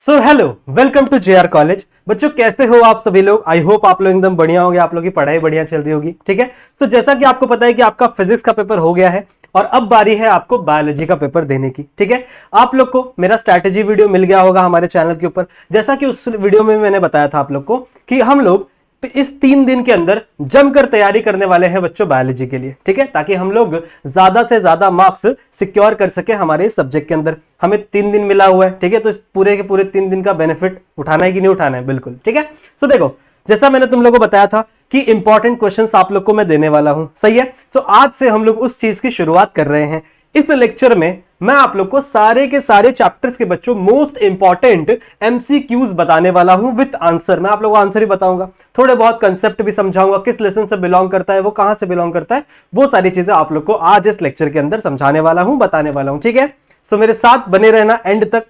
So hello, welcome to JR college. बच्चों कैसे हो आप सभी लोग? आई होप आप लोग एकदम बढ़िया होंगे, आप लोग की पढ़ाई बढ़िया चल रही होगी। ठीक है। सो जैसा कि आपको पता है कि आपका फिजिक्स का पेपर हो गया है और अब बारी है आपको बायोलॉजी का पेपर देने की। ठीक है। आप लोग को मेरा स्ट्रैटेजी वीडियो मिल गया होगा हमारे चैनल के ऊपर। जैसा कि उस वीडियो में मैंने बताया था आप लोग को कि हम लोग इस 3 दिन के अंदर जमकर तैयारी करने वाले हैं बच्चों बायोलॉजी के लिए। ठीक है, ताकि हम लोग ज्यादा से ज्यादा मार्क्स सिक्योर कर सके हमारे इस सब्जेक्ट के अंदर। हमें 3 दिन मिला हुआ है। ठीक है, तो इस पूरे के पूरे 3 दिन का बेनिफिट उठाना है कि नहीं उठाना है? बिल्कुल। ठीक है। सो देखो, जैसा मैंने तुम लोगों को बताया था कि इंपॉर्टेंट क्वेश्चंस आप लोग को मैं देने वाला हूं। सही है। सो आज से हम लोग उस चीज की शुरुआत कर रहे हैं। इस लेक्चर में मैं आप लोग को सारे के सारे चैप्टर्स के बच्चों मोस्ट इंपॉर्टेंट एमसीक्यूज बताने वाला हूं विद आंसर। मैं आप लोगों को आंसर ही बताऊंगा, थोड़े बहुत कंसेप्ट भी समझाऊंगा, किस लेसन से बिलोंग करता है, वो कहां से बिलोंग करता है, वो सारी चीजें आप लोग को आज इस लेक्चर के अंदर समझाने वाला हूं, बताने वाला हूं। ठीक है। सो मेरे साथ बने रहना एंड तक।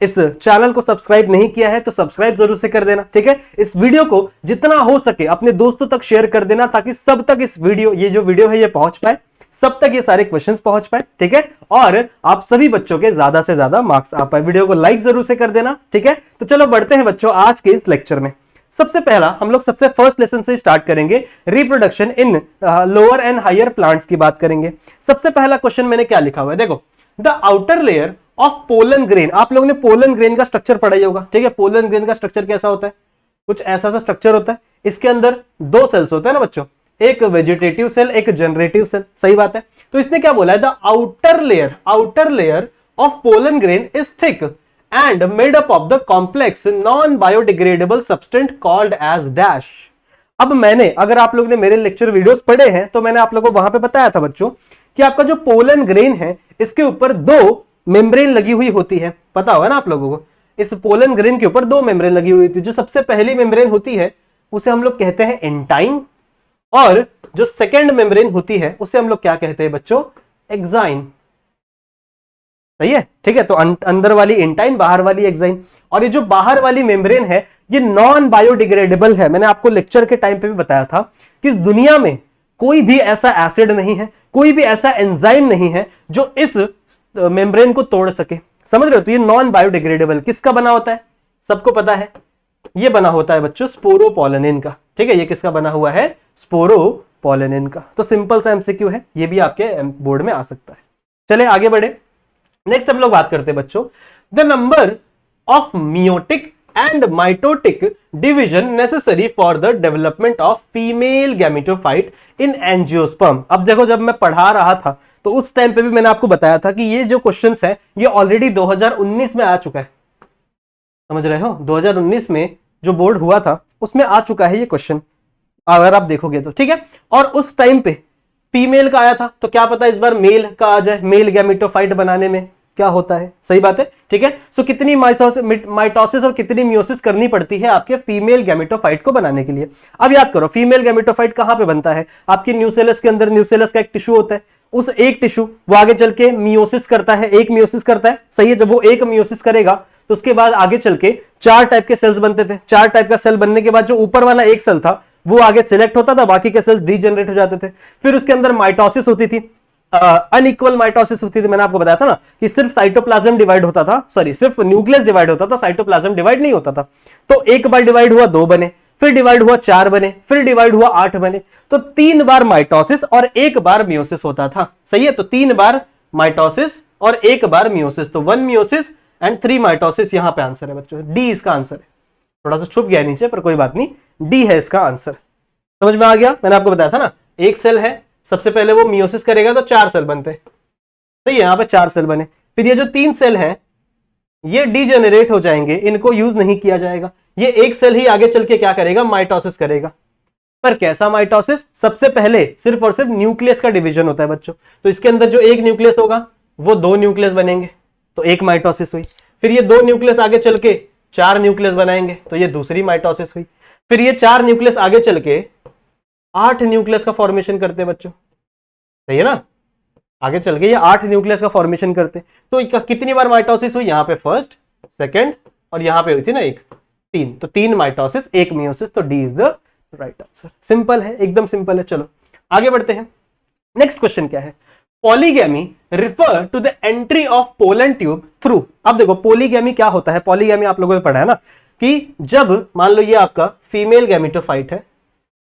इस चैनल को सब्सक्राइब नहीं किया है तो सब्सक्राइब जरूर से कर देना। ठीक है। इस वीडियो को जितना हो सके अपने दोस्तों तक शेयर कर देना, ताकि सब तक इस वीडियो, ये जो वीडियो है ये पहुंच पाए, सब तक ये सारे क्वेश्चंस पहुंच पाए। ठीक है। और आप सभी बच्चों के ज्यादा से ज्यादा मार्क्स आ पाए। वीडियो को लाइक जरूर से कर देना। ठीक है। तो चलो बढ़ते हैं बच्चों आज के इस लेक्चर में। सबसे पहला हम लोग सबसे फर्स्ट लेसन से स्टार्ट करेंगे। Reproduction in lower and higher plants की बात करेंगे। सबसे पहला क्वेश्चन मैंने क्या लिखा हुआ है, देखो। The outer layer of pollen grain. आप लोगों ने पोलन ग्रेन का स्ट्रक्चर पढ़ा ही होगा। ठीक है। पोलन ग्रेन का स्ट्रक्चर कैसा होता है? कुछ ऐसा सा स्ट्रक्चर होता है। इसके अंदर 2 सेल्स होते हैं ना बच्चों, एक वेजिटेटिव सेल, एक जनरेटिव सेल। सही बात है। तो इसने क्या बोला है? The outer layer of pollen grain is thick and made up of the complex non biodegradable substance called as dash. अब मैंने, अगर आप लोग ने मेरे लेक्चर वीडियोस पढ़े हैं तो मैंने आप लोगों को वहां पे बताया था बच्चों कि आपका जो पोलन ग्रेन है इसके ऊपर 2 मेम्ब्रेन लगी हुई होती है। पता होगा ना आप लोगों को, इस पोलन ग्रेन के ऊपर 2 मेम्ब्रेन लगी हुई थी। जो सबसे पहली मेम्ब्रेन होती है उसे हम लोग कहते हैं एंटाइन, और जो सेकेंड मेम्ब्रेन होती है उसे हम लोग क्या कहते हैं बच्चों? एक्साइन। सही है। ठीक है। तो अंदर वाली एंटाइन, बाहर वाली एक्साइन। और ये जो बाहर वाली मेम्ब्रेन है ये नॉन बायोडिग्रेडेबल है। मैंने आपको लेक्चर के टाइम पे भी बताया था कि इस दुनिया में कोई भी ऐसा एसिड नहीं है, कोई भी ऐसा एंजाइम नहीं है जो इस मेम्ब्रेन को तोड़ सके। समझ रहे हो? तो ये नॉन बायोडिग्रेडेबल किसका बना होता है? सबको पता है, ये बना होता है बच्चों स्पोरोपोलेनिन का। ठीक है। ये किसका बना हुआ है? स्पोरोपोलेनिन का। तो सिंपल सा एमसीक्यू है, ये भी आपके बोर्ड में आ सकता है। चले आगे बढ़े। नेक्स्ट हम लोग बात करते हैं बच्चों, the number of meiotic and mitotic division necessary for the development of female gametophyte in angiosperm. अब देखो, जब मैं पढ़ा रहा था तो उस टाइम पे भी मैंने आपको बताया था कि ये जो क्वेश्चंस है ये ऑलरेडी 2019 में आ चुका है। समझ रहे हो? 2019 में जो बोर्ड हुआ था उसमें आ चुका है ये क्वेश्चन, अगर आप देखोगे तो। ठीक है। और उस टाइम पे फीमेल का आया था, तो क्या पता इस बार मेल का आ जाए, मेल गैमेटोफाइट बनाने में क्या होता है। सही बात है। ठीक है। सो कितनी माइटोसिस और कितनी मियोसिस करनी पड़ती है आपके फीमेल गैमेटोफाइट को बनाने के लिए? अब याद करो, फीमेल गैमेटोफाइट कहां पे बनता है? आपकी न्यूसेलस के अंदर। न्यूसेलस का एक टिश्यू होता है, उस एक टिश्यू वो आगे चल के मियोसिस करता है, एक मियोसिस करता है। सही है। जब वो एक मियोसिस करेगा तो उसके बाद आगे चल के 4 टाइप के सेल्स बनते थे। 4 टाइप का सेल बनने के बाद जो ऊपर वाला एक सेल था वो आगे सिलेक्ट होता था, बाकी के सेल्स डीजेनरेट हो जाते थे। फिर उसके अंदर माइटोसिस होती थी, अनइक्वल माइटोसिस होती थी। मैंने आपको बताया था ना कि सिर्फ साइटोप्लाज्म डिवाइड होता था, सॉरी सिर्फ न्यूक्लियस डिवाइड होता था, साइटोप्लाज्म डिवाइड नहीं होता था। तो एक बार डिवाइड हुआ 2 बने, फिर डिवाइड हुआ 4 बने, फिर डिवाइड हुआ 8 बने। तो 3 बार माइटोसिस और 1 बार मियोसिस होता था। सही है। तो 3 बार माइटोसिस और 1 बार मियोसिस, तो 1 मियोसिस एंड 3 माइटोसिस। यहां पे आंसर है बच्चों, डी इसका आंसर है। थोड़ा सा छुप गया नीचे पर कोई बात नहीं, डी है इसका आंसर। समझ में आ गया? मैंने आपको बताया था ना, एक सेल है, सबसे पहले वो मियोसिस करेगा तो 4 सेल बनते। सही है। यहां पे 4 सेल बने। फिर ये जो 3 सेल है ये डीजेनरेट हो जाएंगे, इनको यूज नहीं किया जाएगा। ये एक सेल ही आगे चल के क्या करेगा? माइटोसिस करेगा। पर कैसा माइटोसिस? सबसे पहले सिर्फ और सिर्फ न्यूक्लियस का डिवीजन होता है बच्चों। तो इसके अंदर जो एक न्यूक्लियस होगा वो 2 न्यूक्लियस बनेंगे, तो एक माइटोसिस हुई। फिर ये 2 न्यूक्लियस आगे चल के 4 न्यूक्लियस बनाएंगे, तो ये दूसरी माइटोसिस हुई। फिर ये 4 न्यूक्लियस आगे चल के 8 न्यूक्लियस का फॉर्मेशन करते हैं बच्चों। सही है ना? आगे चल के ये 8 न्यूक्लियस का फॉर्मेशन करते। तो कितनी बार माइटोसिस हुई? यहां पे फर्स्ट, सेकंड, और यहां पे हुई थी ना एक, 3। तो 3 माइटोसिस, 1 मियोसिस। तो D is the right answer. Simple है, एकदम सिंपल है। चलो आगे बढ़ते हैं। नेक्स्ट क्वेश्चन क्या है? Polygamy refer to the entry of pollen tube through. अब देखो पॉलीगैमी क्या होता है, पॉलीगैमी आप लोगों ने पढ़ा है ना कि जब मान लो ये आपका फीमेल गैमेटोफाइट है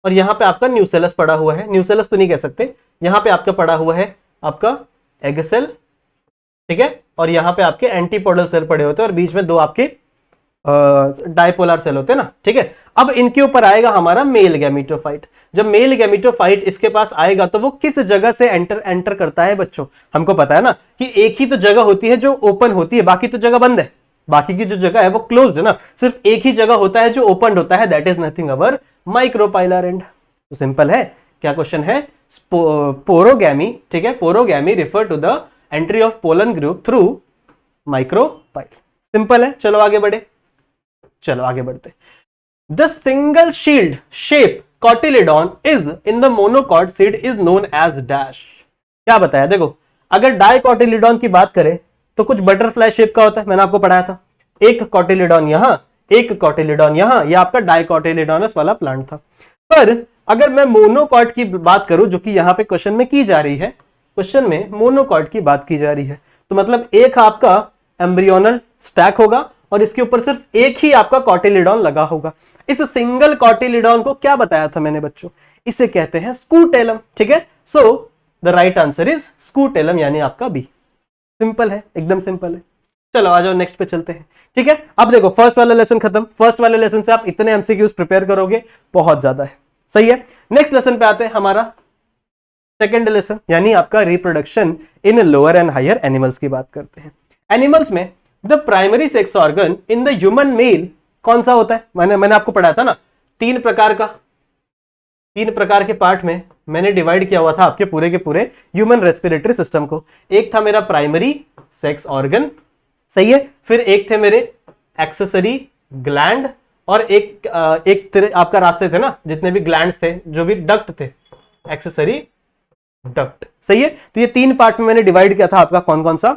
और यहां पे आपका न्यूसेलस पड़ा हुआ है, न्यूसेलस तो नहीं कह सकते, यहां पे आपका पड़ा हुआ है आपका एग सेल, ठीक है, और यहां पे आपके एंटीपोडल सेल पड़े होते हैं और बीच में दो आपके डाइपोलर सेल होते हैं ना, ठीक है। अब इनके ऊपर आएगा हमारा मेल गैमेटोफाइट। जब मेल गैमेटोफाइट इसके पास आएगा तो वो किस जगह से एंटर करता है बच्चों, हमको पता है ना कि एक ही तो जगह होती है जो ओपन होती है, बाकी तो जगह बंद है, बाकी की जो जगह है वो क्लोज्ड है ना, सिर्फ एक ही जगह होता है जो ओपन होता है, that is nothing our micropylar end. तो सिंपल है, क्या क्वेश्चन है, पोरोगैमी, ठीक है, porogamy refer to the entry of pollen group through micropyle. Simple है, चलो आगे बढ़े, चलो आगे बढ़ते। The single shield shape cotyledon is in the monocot seed is known as dash. क्या बताया, देखो अगर डाइकोटिलिडॉन की बात करें तो कुछ बटरफ्लाई शेप का होता है, मैंने आपको पढ़ाया था, एक कॉटिलिडॉन यहां, एक कॉटिलिडॉन यहां, यह आपका डाइकोटिलिडॉनस वाला प्लांट था। पर अगर मैं मोनोकॉट की बात करूं, जो कि यहां पे क्वेश्चन में की जा रही है, क्वेश्चन में मोनोकॉट की बात की जा रही है, तो मतलब एक आपका एम्ब्रियोनल स्टैक होगा और इसके ऊपर सिर्फ एक ही आपका कॉटिलिडॉन लगा होगा। इस सिंगल कॉटिलिडॉन को क्या बताया था मैंने बच्चों, इसे कहते हैं स्कूटेलम, ठीक है। So the right answer is scutellum, यानी आपका बी। सिंपल है, एकदम सिंपल है। चलो आ जाओ नेक्स्ट पे चलते हैं, ठीक है। अब देखो फर्स्ट वाला लेसन खत्म, फर्स्ट वाले लेसन से आप इतने एमसीक्यूज प्रिपेयर करोगे, बहुत ज्यादा है, सही है। नेक्स्ट लेसन पे आते हैं, हमारा सेकंड लेसन, यानी आपका reproduction in lower and higher animals की बात करते हैं। एनिमल्स में the primary sex organ in the human male कौन सा होता है, मैंने आपको पढ़ाया था ना, तीन प्रकार के पार्ट में मैंने डिवाइड किया हुआ था आपके पूरे के पूरे ह्यूमन रेस्पिरेटरी सिस्टम को। एक था मेरा प्राइमरी सेक्स ऑर्गन, सही है, फिर एक थे मेरे एक्सेसरी ग्लैंड, और एक आपका रास्ते थे ना, जितने भी ग्लैंड्स थे, जो भी डक्ट थे, एक्सेसरी डक्ट, सही है। तो ये तीन पार्ट में मैंने डिवाइड किया था आपका कौन कौन सा,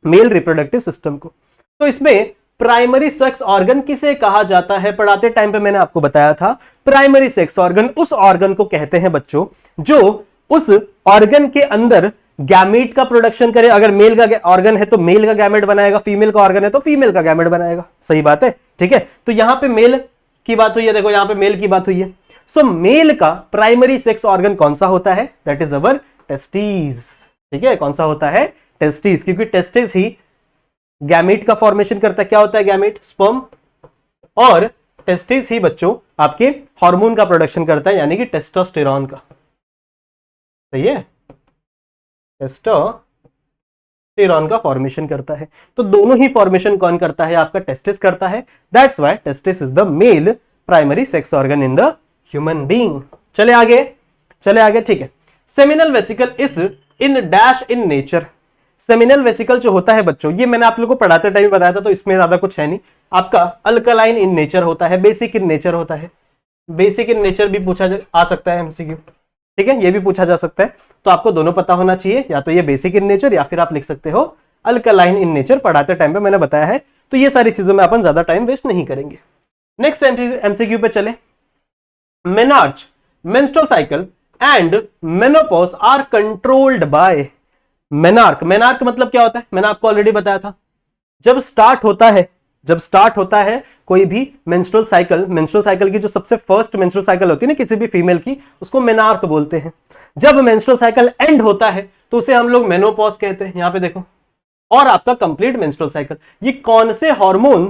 मेल रिप्रोडक्टिव सिस्टम को। तो इसमें प्राइमरी सेक्स ऑर्गन किसे कहा जाता है, पढ़ाते टाइम पे मैंने आपको बताया था, प्राइमरी सेक्स ऑर्गन उस ऑर्गन को कहते हैं बच्चों जो उस ऑर्गन के अंदर गैमेट का प्रोडक्शन करे। अगर मेल का ऑर्गन है तो मेल का गैमेट बनाएगा, फीमेल का ऑर्गन है तो फीमेल का गैमेट बनाएगा, सही बात है, ठीक है। तो यहां पे मेल की बात हुई है, देखो यहां पे मेल की बात हुई है। सो मेल का प्राइमरी सेक्स ऑर्गन कौन सा होता है, दैट इज अवर टेस्टिस, ठीक है। कौन सा होता है, टेस्टिस, क्योंकि टेस्टिस ही गैमेट का फॉर्मेशन करता है। क्या होता है गैमेट, स्पर्म, और टेस्टिस ही बच्चों आपके हार्मोन का प्रोडक्शन करता है, यानी कि टेस्टोस्टेरोन का, सही है, टेस्टोस्टेरोन का फॉर्मेशन करता है। तो दोनों ही फॉर्मेशन कौन करता है, आपका टेस्टिस करता है, that's why testis is the male primary sex organ in the human being. चले आगे, ठीक है। Seminal vesicle is in dash in nature. Seminal vesicle जो होता है बच्चों, ये मैंने आप लोगों को पढ़ाते टाइम बताया था, तो इसमें ज्यादा कुछ है नहीं, आपका अल्कलाइन इन नेचर होता है, बेसिक इन नेचर होता है। बेसिक इन नेचर भी पूछा आ सकता है एमसीक्यू, ठीक है, ये भी पूछा जा सकता है। तो आपको दोनों पता होना चाहिए, या तो ये बेसिक इन नेचर या फिर आप लिख सकते हो अल्कलाइन इन नेचर, पढ़ाते टाइम पे मैंने बताया है। तो ये सारी चीजों में अपन ज्यादा टाइम वेस्ट नहीं करेंगे। नेक्स्ट एमसीक्यू पे चले। Menarche, menstrual cycle and menopause are controlled by. Menarche मतलब क्या होता है, मैंने आपको ऑलरेडी बताया था, जब स्टार्ट होता है कोई भी मेंस्ट्रुअल साइकिल की जो सबसे फर्स्ट मेंस्ट्रुअल साइकिल होती है ना किसी भी फीमेल की, उसको मेनार्क बोलते हैं। जब मेंस्ट्रुअल साइकिल एंड होता है तो उसे हम लोग मेनोपॉज कहते हैं, यहां पे देखो। और आपका कंप्लीट मेंस्ट्रुअल साइकिल, ये कौन से हार्मोन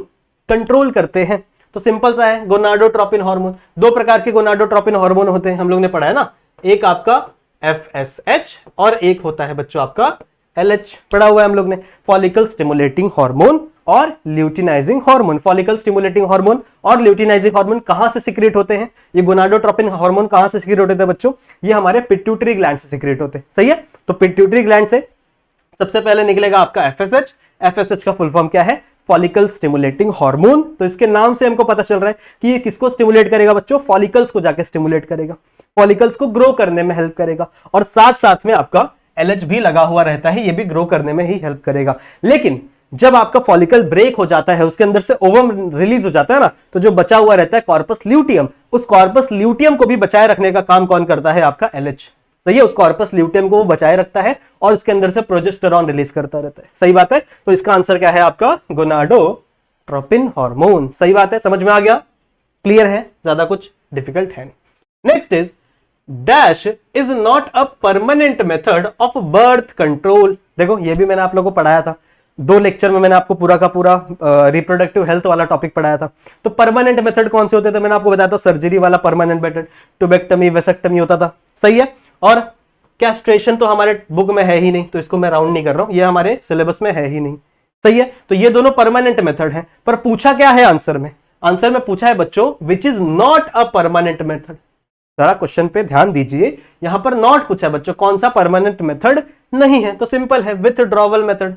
कंट्रोल करते हैं, तो सिंपल सा है, गोनाडोट्रोपिन हार्मोन। दो प्रकार के गोनाडोट्रोपिन हार्मोन होते हैं, हम लोग ने पढ़ा है ना, एक आपका FSH और एक होता है बच्चों आपका LH, पढ़ा हुआ है हम लोग ने, फॉलिकल स्टिमुलेटिंग हार्मोन और luteinizing hormone. Follicle stimulating hormone और ल्यूटिनाइजिंग हार्मोन कहां से सिक्रेट होते हैं, ये गोनाडोट्रोपिन हार्मोन कहां से सिक्रेट होते हैं बच्चों, ये हमारे पिट्यूटरी ग्लैंड से सिक्रेट होते हैं, सही है। तो पिट्यूटरी ग्लैंड से सबसे पहले निकलेगा आपका FSH का फुल फॉर्म क्या है, फॉलिकल स्टिमुलेटिंग हार्मोन। तो इसके नाम से हमको पता चल रहा है कि ये किसको स्टिमुलेट करेगा बच्चों, फॉलिकल्स को जाके स्टिमुलेट करेगा, फॉलिकल्स को ग्रो करने में हेल्प करेगा, और साथ साथ में आपका LH भी लगा हुआ रहता है, ये भी ग्रो करने में ही हेल्प करेगा। लेकिन जब आपका फॉलिकल ब्रेक हो जाता है, उसके अंदर से ओवम रिलीज हो जाता है ना, तो जो बचा हुआ रहता है कॉर्पस ल्यूटियम, उस कॉर्पस ल्यूटियम को भी बचाए रखने का काम कौन करता है, आपका LH, सही है, उस कॉर्पस ल्यूटियम को वो बचाए रखता है और उसके अंदर से प्रोजेस्टेरॉन रिलीज करता रहता है। सही बात है, तो इसका आंसर क्या है आपका, गोनाडोट्रोपिन हार्मोन। सही बात है, समझ में आ गया, क्लियर है, ज्यादा कुछ डिफिकल्ट है नहीं। Next is dash is not a permanent method of birth control. देखो ये भी मैंने आप लोगों को पढ़ाया था, 2 लेक्चर में मैंने आपको पूरा का पूरा रिप्रोडक्टिव हेल्थ वाला टॉपिक पढ़ाया था। तो परमानेंट मेथड कौन से होते थे, मैंने आपको बताया था सर्जरी वाला परमानेंट मेथड, ट्यूबेक्टमी, वेसेक्टमी होता था। सही है, और कैस्ट्रेशन तो हमारे बुक में है ही नहीं, तो इसको मैं राउंड नहीं कर रहा हूं, ये हमारे सिलेबस में है ही नहीं। सही है, तो ये दोनों परमानेंट मेथड है। पर पूछा क्या है आंसर में, आंसर में पूछा है बच्चों which is not a permanent method. जरा क्वेश्चन पे ध्यान दीजिए, यहां पर नॉट पूछा है बच्चों, कौन सा परमानेंट मेथड नहीं है, तो सिंपल है विथड्रॉवल मेथड।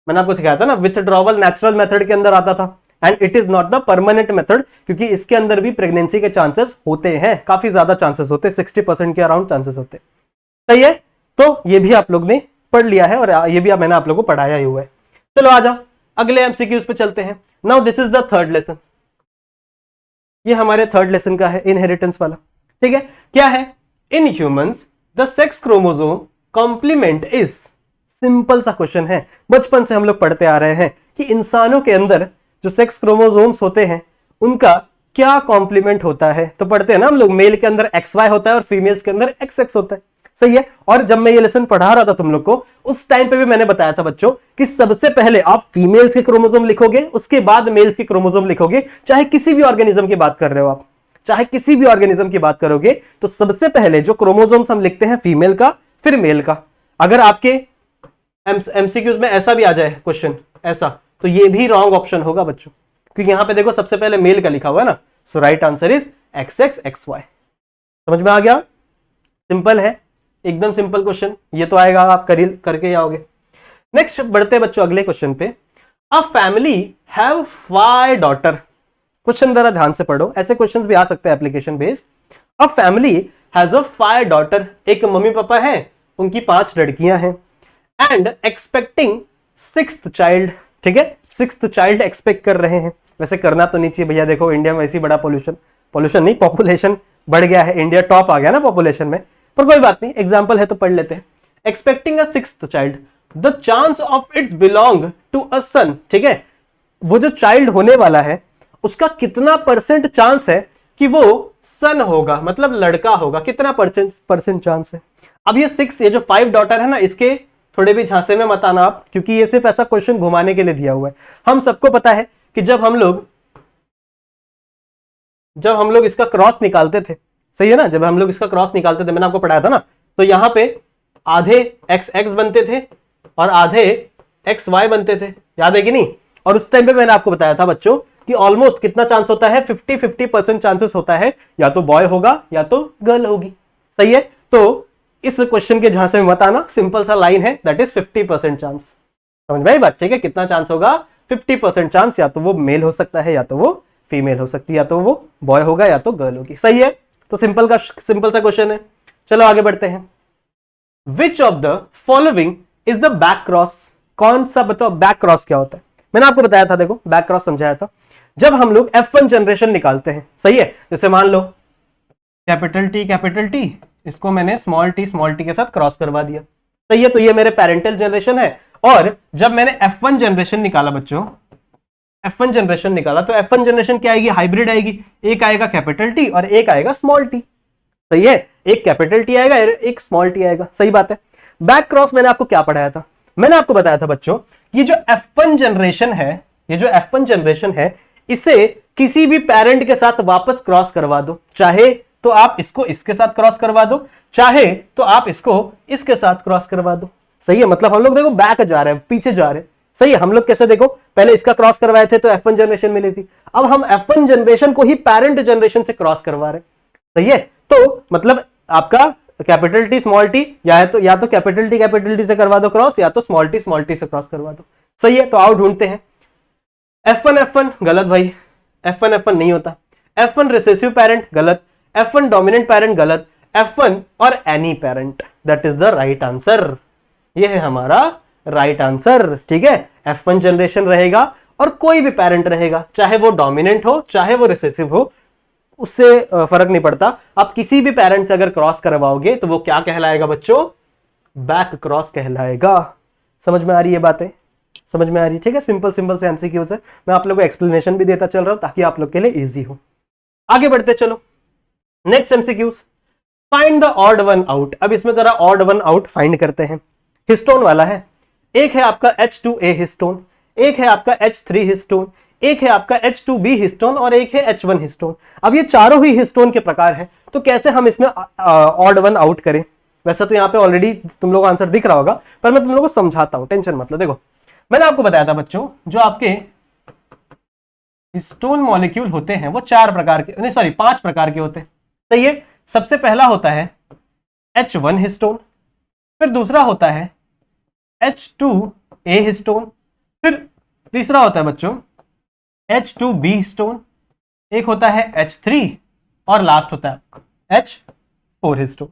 मैंने आपको सिखाया था ना, विथड्रॉवल नेचुरल मेथड के अंदर आता था and it is not the permanent method, क्योंकि इसके अंदर भी प्रेगनेंसी के चांसेस होते हैं, काफी ज्यादा चांसेस होते हैं, 60% के अराउंड चांसेस होते हैं। सही है, तो ये भी आप लोग ने पढ़ लिया है और ये भी मैंने आप लोग को पढ़ाया ही हुआ है। चलो आ जाओ अगले एमसीक्यूज पे चलते हैं। Now this is the third lesson, ये हमारे थर्ड लेसन का है, इनहेरिटेंस वाला। ठीक है, क्या है, in humans the sex chromosome complement is. Simple सा क्वेश्चन है, बचपन से हम लोग पढ़ते आ रहे हैं कि इंसानों के अंदर जो सेक्स क्रोमोसोम्स होते हैं उनका क्या कॉम्प्लीमेंट होता है। तो पढ़ते हैं ना हम लोग, मेल के अंदर XY होता है और फीमेल्स के अंदर XX होता है। सही है, और जब मैं ये लेसन पढ़ा रहा था तुम लोग को, उस टाइम पे भी मैंने बताया था बच्चों कि सबसे पहले आप फीमेल्स के क्रोमोसोम लिखोगे, उसके बाद मेल्स के क्रोमोसोम लिखोगे। चाहे किसी भी ऑर्गेनिज्म की बात कर रहे हो आप, चाहे किसी भी ऑर्गेनिज्म की बात करोगे, तो सबसे पहले जो क्रोमोसोम्स हम लिखते हैं फीमेल का, फिर मेल का। अगर आपके एमसीक्यूज में ऐसा भी आ जाए क्वेश्चन ऐसा, तो ये भी रॉन्ग ऑप्शन होगा बच्चों, क्योंकि यहां पे देखो सबसे पहले मेल का लिखा हुआ है ना, सो राइट आंसर इज XXXY। समझ में आ गया, सिंपल है, एकदम सिंपल क्वेश्चन, ये तो आएगा, आप करके आओगे। नेक्स्ट बढ़ते बच्चों अगले क्वेश्चन पे। A family have 5 daughter. Question जरा ध्यान से पढ़ो, ऐसे क्वेश्चंस भी आ सकते हैं application based. A family has a 5 daughter, एक मम्मी पापा है, उनकी 5 लड़कियां हैं, एंड एक्सपेक्टिंग 6th चाइल्ड। ठीक है, 6th चाइल्ड एक्सपेक्ट कर रहे हैं। वैसे करना तो नहीं चाहिए भैया, देखो इंडिया में वैसे ही बड़ा पॉल्यूशन नहीं, पॉपुलेशन बढ़ गया है, इंडिया टॉप आ गया ना पॉपुलेशन में, पर कोई बात नहीं, एग्जाम्पल है तो पढ़ लेते हैं। Expecting a 6th child, the chance of its belong to a son. ठीक है, वो जो चाइल्ड होने वाला है उसका कितना % चांस है कि वो सन होगा, मतलब लड़का होगा, कितना परसेंट चांस है। अब ये 6, ये जो 5 डॉटर है ना, इसके थोड़े भी झांसे में मत आना आप, क्योंकि ये सिर्फ ऐसा क्वेश्चन घुमाने के लिए दिया हुआ है। हम सबको पता है कि जब हम लोग इसका क्रॉस निकालते थे, सही है ना, जब हम लोग इसका क्रॉस निकालते थे, मैंने आपको पढ़ाया था ना, तो यहां पे आधे XX बनते थे और आधे XY बनते थे, याद है कि नहीं। और उस टाइम पे मैंने आपको बताया था बच्चों कि ऑलमोस्ट कितना चांस होता है, 50-50% चांसेस होता है, या तो बॉय होगा या तो गर्ल होगी। सही है, तो इस क्वेश्चन के झांसे में मत आना, सिंपल सा लाइन है, दैट इज 50% चांस। समझ में आई बात, ठीक है, कितना चांस होगा, 50% चांस, या तो वो मेल हो सकता है या तो वो फीमेल हो सकती है, या तो वो बॉय होगा या तो गर्ल होगी। सही है, तो सिंपल सा क्वेश्चन है। चलो आगे बढ़ते हैं। विच of the following is the back cross. कौन सा, बताओ बैक क्रॉस क्या होता है। मैंने आपको बताया था, देखो बैक क्रॉस समझाया था, जब हम लोग F1 जनरेशन निकालते हैं। सही है, जैसे मान लो कैपिटल टी, इसको मैंने स्मॉल टी के साथ क्रॉस करवा दिया। सही है, तो ये मेरे पेरेंटल जनरेशन है। और जब मैंने F1 जनरेशन निकाला बच्चों, F1 जनरेशन निकाला, तो F1 जनरेशन क्या आएगी, हाइब्रिड आएगी, एक आएगा कैपिटल टी और एक आएगा स्मॉल टी। सही है, एक कैपिटल टी आएगा, एक स्मॉल टी आएगा। सही बात है। बैक क्रॉस मैंने आपको क्या पढ़ाया था, मैंने आपको बताया था बच्चों, ये जो F1 जनरेशन है, ये जो F1 जनरेशन है, इसे किसी भी पेरेंट के साथ वापस क्रॉस करवा दो, चाहे तो आप इसको इसके साथ क्रॉस करवा दो, चाहे तो आप इसको इसके साथ क्रॉस करवा दो। सही है, मतलब हम लोग देखो बैक जा रहे हैं, पीछे जा रहे हैं। सही है, हम लोग कैसे, देखो पहले इसका क्रॉस करवाए थे तो F1 जनरेशन मिली थी, अब हम F1 जनरेशन को ही पेरेंट जनरेशन से क्रॉस करवा रहे हैं। सही है, तो मतलब आपका कैपिटल टी स्मॉल टी, या तो कैपिटल टी से करवा दो क्रॉस, या तो स्मॉल टी से क्रॉस करवा दो। सही है, तो आओ ढूंढते हैं। F1 गलत भाई, F1 नहीं होता। F1 रिसेसिव पेरेंट गलत, F1 डोमिनेंट पेरेंट गलत, F1 और any parent, that is the right answer. ये है हमारा राइट आंसर। ठीक है, F1 जनरेशन रहेगा और कोई भी पेरेंट रहेगा, चाहे वो डोमिनेंट हो चाहे वो रिसेसिव हो, उससे फर्क नहीं पड़ता। आप किसी भी पेरेंट से अगर क्रॉस करवाओगे तो वो क्या कहलाएगा बच्चों, बैक क्रॉस कहलाएगा। समझ में आ रही है बातें, समझ में आ रही है, ठीक है। सिंपल सिंपल से एमसीक्यूज है, मैं आप लोगों को एक्सप्लेनेशन भी देता चल रहा हूं ताकि आप लोग के लिए इजी हो। आगे बढ़ते चलो, next MCQs, find the odd one out. अब इसमें जरा ऑड वन आउट फाइंड करते हैं। हिस्टोन वाला है, एक है आपका H2A हिस्टोन, एक है आपका H3 हिस्टोन, एक है आपका H2B हिस्टोन और एक है H1 हिस्टोन। अब ये चारों ही हिस्टोन के प्रकार हैं, तो कैसे हम इसमें ऑड वन आउट करें। वैसे तो यहाँ पे ऑलरेडी तुम लोग आंसर दिख रहा होगा, पर मैं तुम लोगों को समझाता हूं, टेंशन मत लो। देखो मैंने आपको बताया था बच्चों, जो आपके हिस्टोन मॉलिक्यूल होते हैं वो 4 प्रकार के, नहीं सॉरी 5 प्रकार के होते हैं। तो ये सबसे पहला होता है H1 हिस्टोन, फिर दूसरा होता है H2A हिस्टोन, फिर तीसरा होता है बच्चों H2B हिस्टोन, एक होता है H3 और लास्ट होता है H4 हिस्टोन।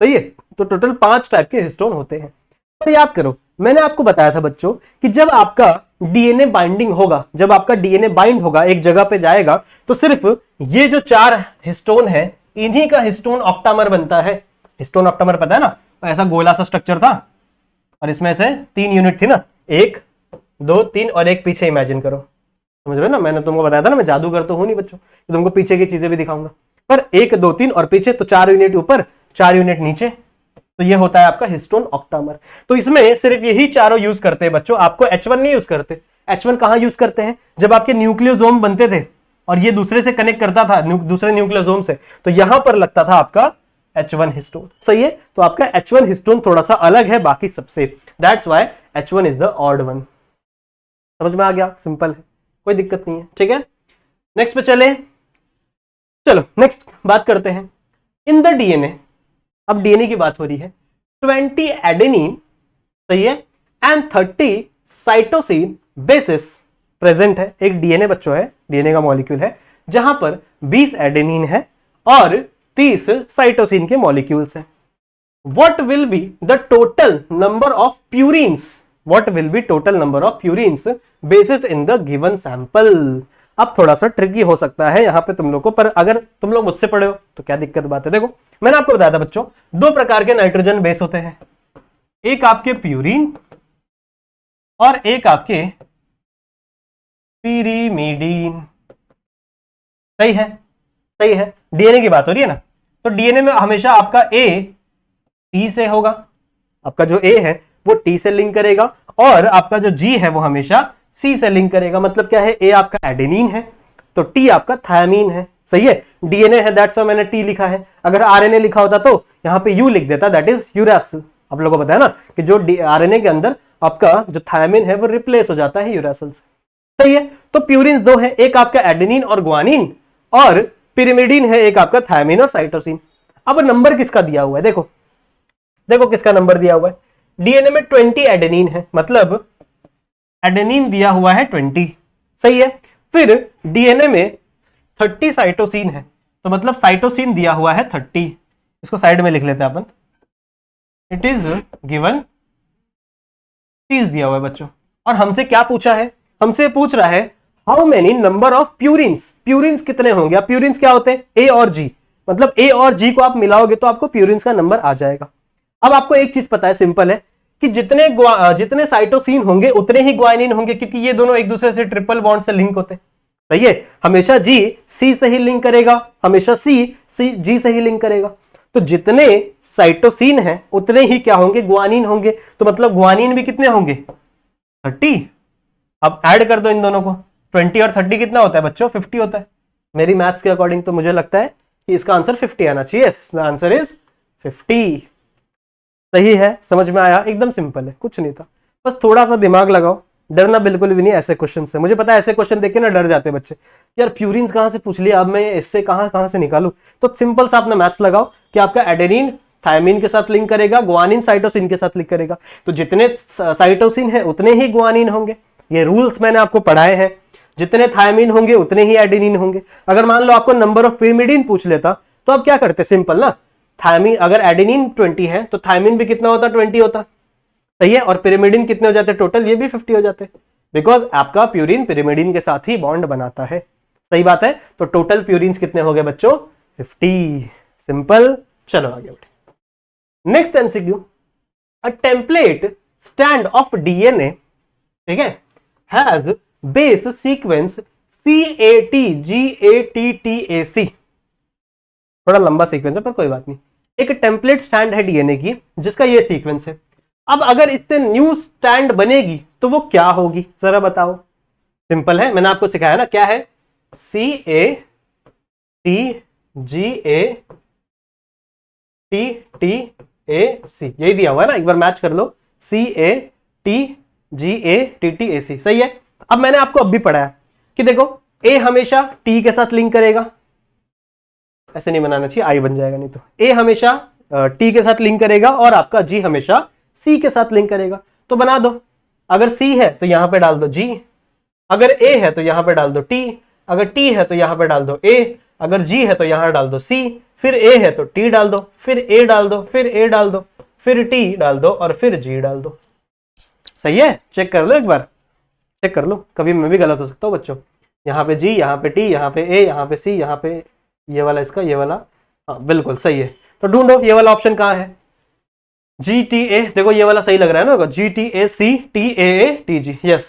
सही है, तो टोटल 5 टाइप के हिस्टोन होते हैं। तो याद करो, मैंने आपको बताया था बच्चों कि जब आपका डीएनए बाइंडिंग होगा, जब आपका डीएनए बाइंड होगा, एक जगह पे जाएगा, तो सिर्फ ये जो 4 हिस्टोन है इन्हीं का हिस्टोन ऑक्टामर बनता है। हिस्टोन ऑक्टामर पता है ना, तो ऐसा गोला सा स्ट्रक्चर था और इसमें से 3 यूनिट थी ना, 1 2 3 और एक पीछे इमेजिन करो। समझ रहे हो ना, मैंने तुमको बताया था ना, मैं जादूगर तो हूं नहीं बच्चों, तो तुमको पीछे की चीजें भी दिखाऊंगा। पर 1 2 3 और पीछे, तो 4 यूनिट ऊपर 4 यूनिट नीचे, तो ये होता है आपका हिस्टोन ऑक्टामर। तो इसमें सिर्फ यही चारों यूज करते हैं बच्चों, आपको H1 नहीं यूज करते। H1 कहां यूज करते हैं, जब आपके न्यूक्लियोसोम बनते थे और ये दूसरे से कनेक्ट करता था, दूसरे न्यूक्लियोसोम से, तो यहां पर लगता था आपका H1 हिस्टोन। सही है, तो आपका H1 हिस्टोन थोड़ा सा अलग है बाकी सबसे, that's why H1 is the odd one. समझ में आ गया, सिंपल है, कोई दिक्कत नहीं है, ठीक है। नेक्स्ट पे चले, चलो नेक्स्ट बात करते हैं इन द डीएनए। अब डीएनए की बात हो रही है, 20 एडेनिन, सही है, एंड 30 साइटोसिन बेसिस प्रेजेंट है। एक डीएनए बच्चों है, डीएनए का मॉलिक्यूल है जहां पर 20 एडेनिन है और 30 साइटोसिन के मॉलिक्यूल्स हैं। What will be the total number of purines, what will be total number of purines basis in the given sample. अब थोड़ा सा ट्रिकी हो सकता है यहां पे तुम लोग को, पर अगर तुम लोग मुझसे पढ़े हो तो क्या दिक्कत बात है। देखो मैंने आपको बताया था बच्चों, 2 प्रकार के नाइट्रोजन बेस होते हैं, एक आपके प्यूरिन और एक आपके पिरिमिडीन। सही है, सही है। डीएनए की बात हो रही है ना, तो डीएनए में हमेशा आपका ए टी से होगा, आपका जो ए है वो टी से लिंक करेगा और आपका जो जी है वो हमेशा सी से लिंक करेगा। मतलब क्या है, ए आपका एडेनिन है तो टी आपका थायमीन है। सही है, डीएनए है दैट्स व्हाई मैंने टी लिखा है। अगर आरएनए लिखा होता तो यहां पे यू लिख देता, दैट इज यूरासिल। आप लोगों को पता है ना कि जो आरएनए के अंदर आपका जो थायमीन है वो रिप्लेस हो जाता है यूरासिल से। सही है, तो प्यूरिन्स 2 है, एक आपका एडेनिन और ग्वानिन और पिरिमिडीन है एक आपका थायमीन और साइटोसिन। अब नंबर किसका दिया हुआ है, देखो देखो किसका नंबर दिया हुआ है। डीएनए में 20 एडेनिन है, मतलब एडेनिन दिया हुआ है 20। सही है, फिर डीएनए में 30 साइटोसिन है, तो मतलब साइटोसिन दिया हुआ है 30। इसको साइड में लिख लेते हैं अपन, इट इज गिवन 30 दिया हुआ है बच्चों। और हमसे क्या पूछा है, हमसे पूछ रहा है how many number of purines, purines कितने होंगे। अब प्यूरिन्स क्या होते हैं, ए और जी, मतलब ए और जी को आप मिलाओगे तो आपको प्यूरिन्स का नंबर आ जाएगा। अब आपको एक चीज पता है, सिंपल है कि जितने साइटोसिन होंगे उतने ही ग्वानिन होंगे, क्योंकि ये दोनों एक दूसरे से ट्रिपल बॉन्ड से लिंक होते हैं। सही है, हमेशा जी सी से ही लिंक करेगा, हमेशा सी जी से ही लिंक करेगा। तो जितने साइटोसिन हैं उतने ही क्या होंगे, ग्वानिन होंगे। तो मतलब ग्वानिन भी कितने होंगे, 30। अब ऐड कर दो इन दोनों को, 20 और 30 कितना होता है बच्चों, 50 होता है। मेरी मैथ्स के अकॉर्डिंग तो मुझे लगता है कि इसका आंसर 50 आना चाहिए। The answer is 50। सही है, समझ में आया, एकदम सिंपल है, कुछ नहीं था, बस थोड़ा सा दिमाग लगाओ, डरना बिल्कुल भी नहीं ऐसे क्वेश्चन से। मुझे पता है ऐसे क्वेश्चन देख के ना डर जाते हैं बच्चे, यार प्यूरिन्स कहां से पूछ लिया, अब मैं इससे कहां से निकालूं। तो सिंपल सा अपना मैथ्स लगाओ कि आपका एडेनिन थायमीन के साथ लिंक करेगा, ग्वानिन साइटोसिन के साथ लिंक करेगा। तो जितने साइटोसिन है उतने ही ग्वानिन होंगे, ये रूल्स मैंने आपको पढ़ाए हैं। जितने थायमीन होंगे उतने ही एडेनिन होंगे। अगर मान लो आपको नंबर ऑफ पिरिमिडीन पूछ लेता तो आप क्या करते, सिंपल ना, थायमीन अगर एडेनिन 20 है तो थायमीन भी कितना होता, 20 होता। सही है, और पिरिमिडीन कितने हो जाते टोटल, ये भी 50 हो जाते, बिकॉज आपका प्यूरिन पिरिमिडीन के साथ ही बॉन्ड बनाता है। सही बात है। तो टोटल प्यूरिन्स कितने हो गए बच्चों? 50। सिंपल। चलो आगे बढ़े। Next MCQ, a template stand of DNA, ठीक है, हैज बेस सीक्वेंस CATGATTAC। थोड़ा लंबा सीक्वेंस है पर कोई बात नहीं। एक टेम्पलेट स्टैंड है डीएनए की जिसका ये सीक्वेंस है। अब अगर इससे न्यू स्टैंड बनेगी तो वो क्या होगी, जरा बताओ। सिंपल है, मैंने आपको सिखाया ना, क्या है? CATGATTAC, यही दिया हुआ है ना, एक बार मैच कर लो। CATGATTAC, सही है। अब मैंने आपको अब भी पढ़ाया कि देखो ए हमेशा टी के साथ लिंक करेगा, ऐसे नहीं बनाना चाहिए, आई बन जाएगा नहीं तो। ए हमेशा टी के साथ लिंक करेगा और आपका जी हमेशा सी के साथ लिंक करेगा। तो बना दो, अगर सी है तो यहां पे डाल दो जी, अगर ए है तो यहां पे डाल दो टी, अगर टी है तो यहां पे डाल दो ए, अगर जी है तो यहां डाल दो सी, फिर ए है तो टी डाल दो, फिर ए डाल दो, फिर ए डाल दो, फिर टी डाल दो और फिर जी डाल दो। सही है? चेक कर लो एक बार, चेक कर लो, कभी मैं भी गलत हो सकता हूं बच्चों। यहाँ पे जी, यहाँ पे टी, यहाँ पे ए, यहाँ पे सी, यहाँ पे ये वाला इसका, ये वाला, हाँ बिल्कुल सही है। तो ढूंढो ये वाला ऑप्शन कहाँ है? जी टी ए, देखो ये वाला सही लग रहा है ना, GTACTAATG, yes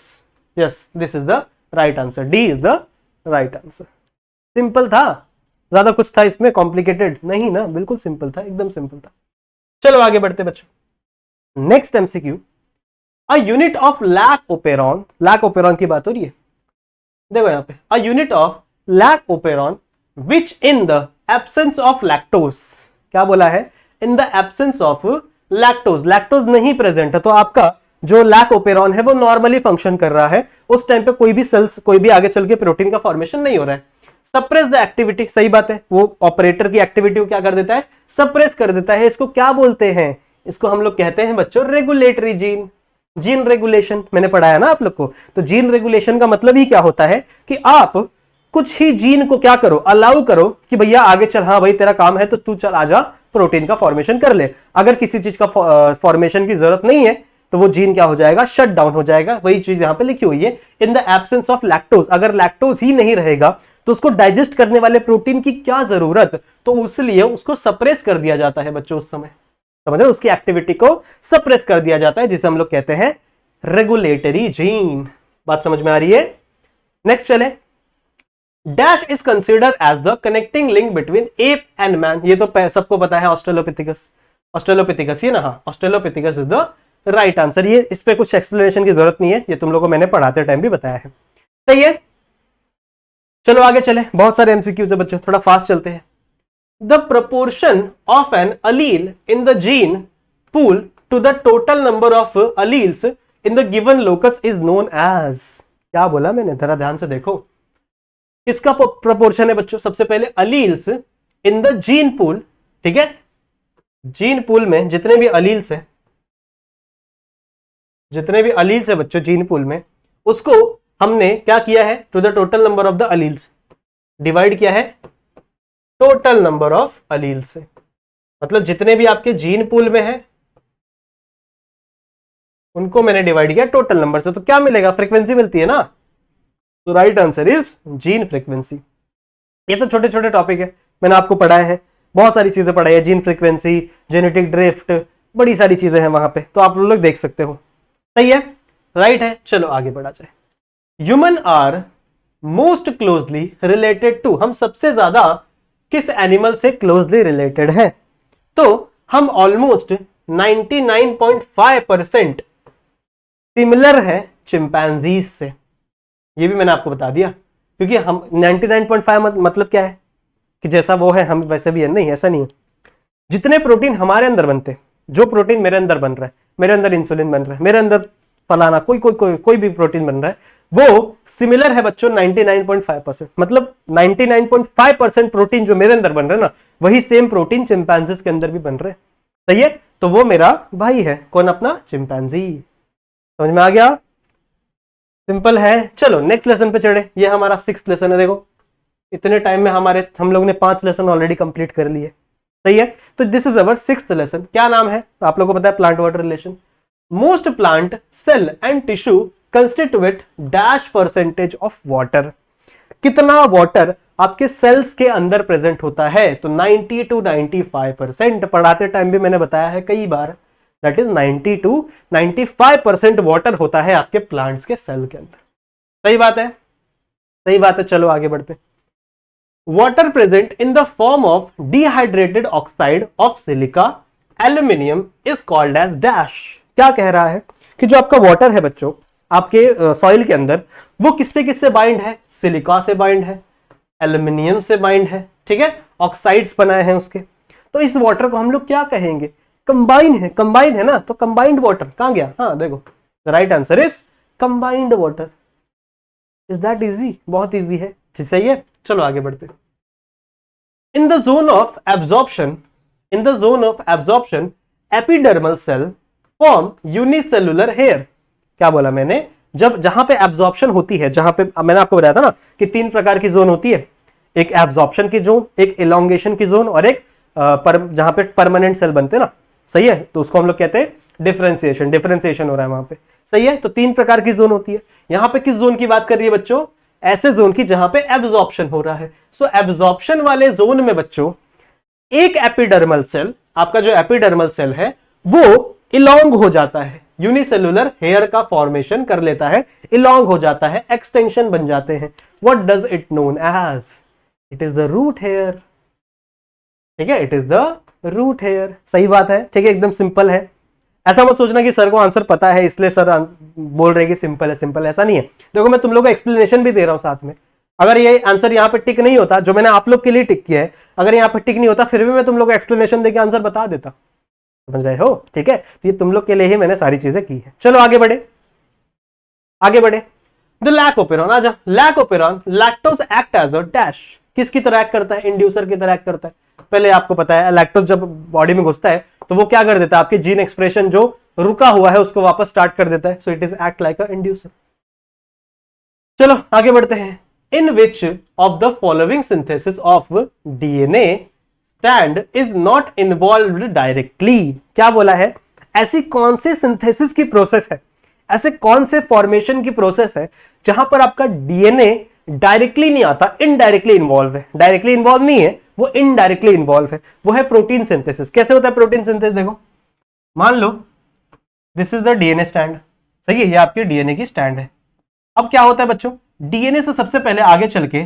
yes, this is the right answer, D is the right answer. Simple था, ज्यादा कुछ था इसमें कॉम्प्लिकेटेड नहीं ना, बिल्कुल सिंपल था, एकदम सिंपल था। चलो आगे बढ़ते बच्चों। Next MCQ, a unit of lac operon, lac operon की बात हो रही है, देखो यहां पे, a unit of lac operon which in the absence of lactose, क्या बोला है? In the absence of lactose, lactose नहीं प्रेजेंट है तो आपका जो लैक ओपेरॉन है वो नॉर्मली फंक्शन कर रहा है, उस टाइम पे कोई भी सेल्स, कोई भी आगे चल के प्रोटीन का फॉर्मेशन नहीं हो रहा है। सप्रेस द एक्टिविटी, सही बात है, वो ऑपरेटर की एक्टिविटी को क्या कर देता है? सप्रेस कर देता है। इसको क्या बोलते हैं? इसको हम लोग कहते हैं बच्चों रेगुलेटरी जीन, जीन रेगुलेशन, मैंने पढ़ाया ना आप लोग को। तो जीन रेगुलेशन का मतलब ही क्या होता है कि आप कुछ ही जीन को क्या करो, अलाउ करो कि भैया आगे चल, हाँ भाई तेरा काम है तो तू चल आजा प्रोटीन का फॉर्मेशन कर ले। अगर किसी चीज का फॉर्मेशन की जरूरत नहीं है तो वो जीन क्या हो जाएगा? शट डाउन हो जाएगा। वही चीज यहां पे लिखी हुई है, in the absence of lactose, अगर लैक्टोज ही नहीं रहेगा तो उसको डाइजेस्ट करने वाले प्रोटीन की क्या जरूरत, तो इसलिए उसको सप्रेस कर दिया जाता है बच्चों उस समय, समझे? उसकी एक्टिविटी को सप्रेस कर दिया जाता है, जिसे हम लोग कहते हैं रेगुलेटरी जीन। बात समझ में आ रही है? नेक्स्ट चले, dash is considered as the connecting link between ape and man, ये तो सबको पता है, ऑस्ट्रेलोपिथिकस, ऑस्ट्रेलोपिथिकस ये ना, हाँ Australopithecus is the right answer. ये इस पे कुछ एक्सप्लेनेशन की जरूरत नहीं है, ये तुम लोगों को मैंने पढ़ाते टाइम भी बताया है। सही है, चलो आगे चले, बहुत सारे एमसीक्यूज है बच्चों, थोड़ा फास्ट चलते हैं। The proportion of an allele in the gene pool to the total number of alleles in the given locus is known as, क्या बोला मैंने, जरा ध्यान से देखो। किसका प्रोपोर्शन है बच्चों? सबसे पहले alleles in the gene pool, ठीक है, जीन पूल में जितने भी अलील्स है, जितने भी अलील्स है बच्चों जीन पूल में, उसको हमने क्या किया है? To the total number of the alleles divide किया है टोटल नंबर ऑफ अलील्स से, मतलब जितने भी आपके जीन पूल में है उनको मैंने डिवाइड किया टोटल नंबर से, तो क्या मिलेगा? फ्रीक्वेंसी मिलती है ना। तो right answer is gene frequency. ये तो छोटे छोटे टॉपिक है, मैंने आपको पढ़ाया है, बहुत सारी चीजें पढ़ाई है, जीन फ्रीक्वेंसी, जेनेटिक ड्रिफ्ट, बड़ी सारी चीजें हैं वहां पे, तो आप लोग देख सकते हो। सही है, राइट है। चलो आगे बढ़ा जाए। Human are most closely related to, हम सबसे ज्यादा किस एनिमल से क्लोजली रिलेटेड है? तो हम ऑलमोस्ट 99.5% सिमिलर है चिंपैंजीज से, ये भी मैंने आपको बता दिया, क्योंकि हम 99.5 मतलब क्या है कि जैसा वो है हम वैसे भी है, नहीं ऐसा नहीं है। जितने प्रोटीन हमारे अंदर बनते, जो प्रोटीन मेरे अंदर बन रहा है, मेरे अंदर इंसुलिन बन रहा है, मेरे अंदर फलाना कोई भी प्रोटीन बन रहा है, वो सिमिलर है बच्चों 99.5%, मतलब 99.5% प्रोटीन जो मेरे अंदर बन रहे हैं ना, वही सेम प्रोटीन चिंपैंजीज के अंदर भी बन रहे हैं। सही है, तो वो मेरा भाई है, कौन? अपना चिंपैंजी। समझ में आ गया? सिंपल है। चलो नेक्स्ट लेसन पे चढ़े, ये हमारा 6th लेसन है। देखो इतने टाइम में हम लोग ने 5 लेसन ऑलरेडी कंप्लीट कर लिए। सही है, तो this is our 6th lesson. क्या नाम है? आप लोगों को पता है, plant water relation. Most plant cell and tissue constitute dash percentage of water, कितना वाटर आपके सेल्स के अंदर प्रेजेंट होता है? तो 90 to 95%। पढ़ाते टाइम भी मैंने बताया है कई बार, दैट इज 90 to 95% वाटर होता है आपके प्लांट्स के सेल के अंदर। सही बात है, सही बात है। चलो आगे बढ़ते। Water present in the form of dehydrated oxide of silica aluminium is called as dash. क्या कह रहा है कि जो आपका वाटर है बच्चों आपके सॉइल के अंदर, वो किससे किससे बाइंड है? सिलिका से बाइंड है, एल्यूमिनियम से बाइंड है, ठीक है, ऑक्साइड्स बनाए हैं उसके। तो इस वाटर को हम लोग क्या कहेंगे? कंबाइन है ना, तो कंबाइंड वाटर कहां गया? हाँ देखो, the right answer is combined water. Is that easy? बहुत इजी है, सही है। चलो आगे बढ़ते। In the zone of absorption epidermal cell form unicellular hair. क्या बोला मैंने? जब जहां पे एब्जॉर्प्शन होती है, जहां पे मैंने आपको बताया था ना कि 3 प्रकार की जोन होती है, एक एब्जॉर्प्शन की जोन, एक इलॉन्गेशन की जोन और एक जहां पे परमानेंट सेल बनते हैं ना, सही है, तो उसको हम लोग कहते हैं डिफरेंशिएशन हो रहा है वहां पे, सही है। तो 3 प्रकार की जोन होती है। यहां पे किस जोन की बात कर रही है बच्चों? ऐसे जोन की जहां पे एब्जॉर्प्शन हो रहा है। सो एब्जॉर्प्शन वाले जोन में बच्चों एक एपिडर्मल सेल, आपका जो एपिडर्मल सेल है वो इलॉन्ग हो जाता है, यूनिसेलुलर हेयर का फॉर्मेशन कर लेता है, इलॉन्ग हो जाता है, एक्सटेंशन बन जाते हैं। What does it known as? It is the root hair, ठीक है, it is the root hair. सही बात है, ठीक है, एकदम सिंपल है। ऐसा मत सोचना कि सर को आंसर पता है इसलिए सर बोल रहे कि सिंपल है, सिंपल, ऐसा नहीं है। देखो मैं तुम लोगों को एक्सप्लेनेशन भी दे रहा हूं साथ में। अगर ये आंसर यहाँ पे टिक नहीं होता, जो मैंने आप लोग के लिए टिक किया है, अगर यहाँ पे टिक नहीं होता फिर भी मैं तुम लोग को एक्सप्लेनेशन देके आंसर बता देता। समझ रहे हो? ठीक है, तो ये तुम लोग के लिए ही मैंने सारी चीजें की है। चलो आगे बढ़े, आगे बढ़े। द लैकोपेरॉन, आजा। Lac operon lactose act as a dash. किसकी तरह एक्ट करता है? इंड्यूसर की तरह एक्ट करता है। पहले आपको पता है लैक्टोज जब बॉडी में घुसता है तो वो क्या कर देता है? आपके जीन एक्सप्रेशन जो रुका हुआ है उसको वापस स्टार्ट कर देता है। So it is act like a inducer. चलो आगे बढ़ते हैं। In which of the following synthesis of DNA strand is not involved directly. क्या बोला है? ऐसी कौन सी सिंथेसिस की प्रोसेस है, ऐसे कौन से फॉर्मेशन की प्रोसेस है जहां पर आपका डीएनए डायरेक्टली नहीं आता, इनडायरेक्टली इन्वॉल्व है। डायरेक्टली इन्वॉल्व नहीं है, वो इनडायरेक्टली इन्वॉल्व है। वो है प्रोटीन सिंथेसिस। कैसे होता है प्रोटीन सिंथेसिस? देखो, मान लो this is the DNA strand, सही है, ये आपके डीएनए की स्टैंड है। अब क्या होता है बच्चों? डीएनए से सबसे पहले आगे चल के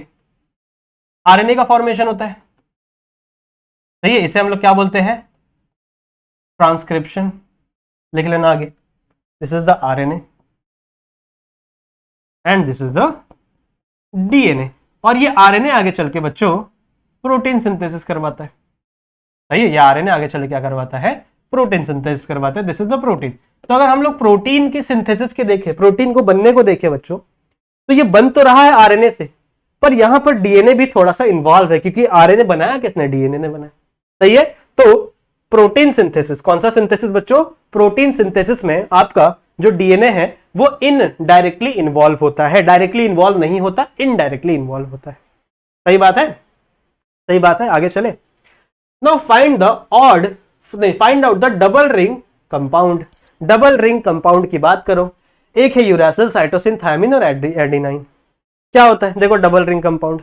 आरएनए का फॉर्मेशन होता है, सही है। इसे हम लोग क्या बोलते हैं? ट्रांसक्रिप्शन। लिख लेना आगे, this is the RNA and this is the DNA. और ये आरएनए आगे चल के बच्चों प्रोटीन सिंथेसिस करवाता है, सही है। ये आरएनए आगे चल के क्या करवाता है? प्रोटीन सिंथेसिस करवाता है। This is the protein. तो अगर हम लोग प्रोटीन की सिंथेसिस के देखें, प्रोटीन को बनने को देखें बच्चों, तो ये बन तो रहा है आरएनए से, पर यहां पर डीएनए भी थोड़ा सा इन्वॉल्व है, क्योंकि आरएनए बनाया किसने? डीएनए ने बनाया, सही है। तो प्रोटीन सिंथेसिस, कौन सा सिंथेसिस बच्चों? प्रोटीन सिंथेसिस में आपका जो डीएनए है वो इनडायरेक्टली इन्वॉल्व होता है, डायरेक्टली इन्वॉल्व नहीं होता, इनडायरेक्टली इन्वॉल्व होता है। सही बात है, सही बात है। आगे चले। Now find out the double ring compound. Double ring compound की बात करो। एक है यूरासिल, साइटोसिन, थायमिन और एडेनाइन। क्या होता है? देखो डबल रिंग कंपाउंड,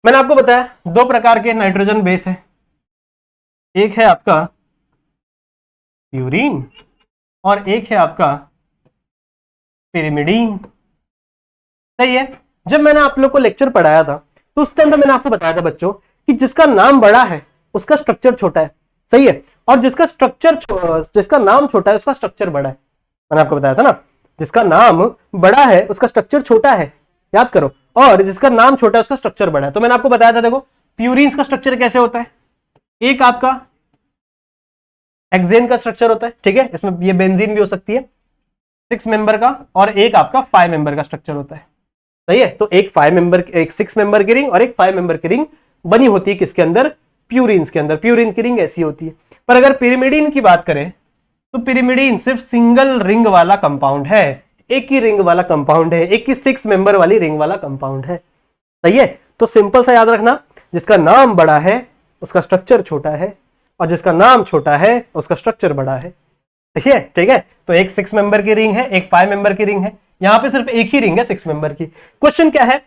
मैंने आपको बताया 2 प्रकार के नाइट्रोजन बेस है। एक है आपका प्यूरीन और एक है आपका पिरिमिडीन, सही है। जब मैंने आप लोग को लेक्चर पढ़ाया था तो उस टाइम पे मैंने आपको बताया था बच्चों कि जिसका नाम बड़ा है उसका स्ट्रक्चर छोटा है, सही है, और जिसका नाम छोटा है उसका स्ट्रक्चर बड़ा है। मैंने आपको बताया था ना, जिसका नाम बड़ा है उसका स्ट्रक्चर छोटा है, याद करो, और जिसका नाम छोटा है उसका स्ट्रक्चर बड़ा है। तो मैंने आपको बताया था, देखो प्यूरिन्स का स्ट्रक्चर कैसे होता है? एक आपका हेक्सेन का स्ट्रक्चर होता है, ठीक है, इसमें ये बेंजीन भी हो सकती है, 6 मेंबर का, और एक आपका 5 मेंबर का स्ट्रक्चर होता है, सही है। तो एक 6 मेंबर की रिंग और एक 5 मेंबर की रिंग बनी होती है किसके अंदर? प्यूरिन्स के अंदर। प्यूरिन की रिंग ऐसी होती है। पर अगर पिरिमिडीन की बात करें तो पिरिमिडीन सिर्फ सिंगल रिंग वाला कंपाउंड है, एक ही रिंग वाला कंपाउंड है, एक ही 6 मेंबर वाली रिंग वाला कंपाउंड है, सही है। तो सिंपल सा याद रखना, जिसका नाम बड़ा है उसका स्ट्रक्चर छोटा है, और जिसका नाम छोटा है उसका स्ट्रक्चर बड़ा है, ठीक है, ठीक है। तो एक 6 मेंबर की रिंग है, एक 5 मेंबर की रिंग है, यहां पे सिर्फ एक ही रिंग है 6 मेंबर की। क्वेश्चन क्या है?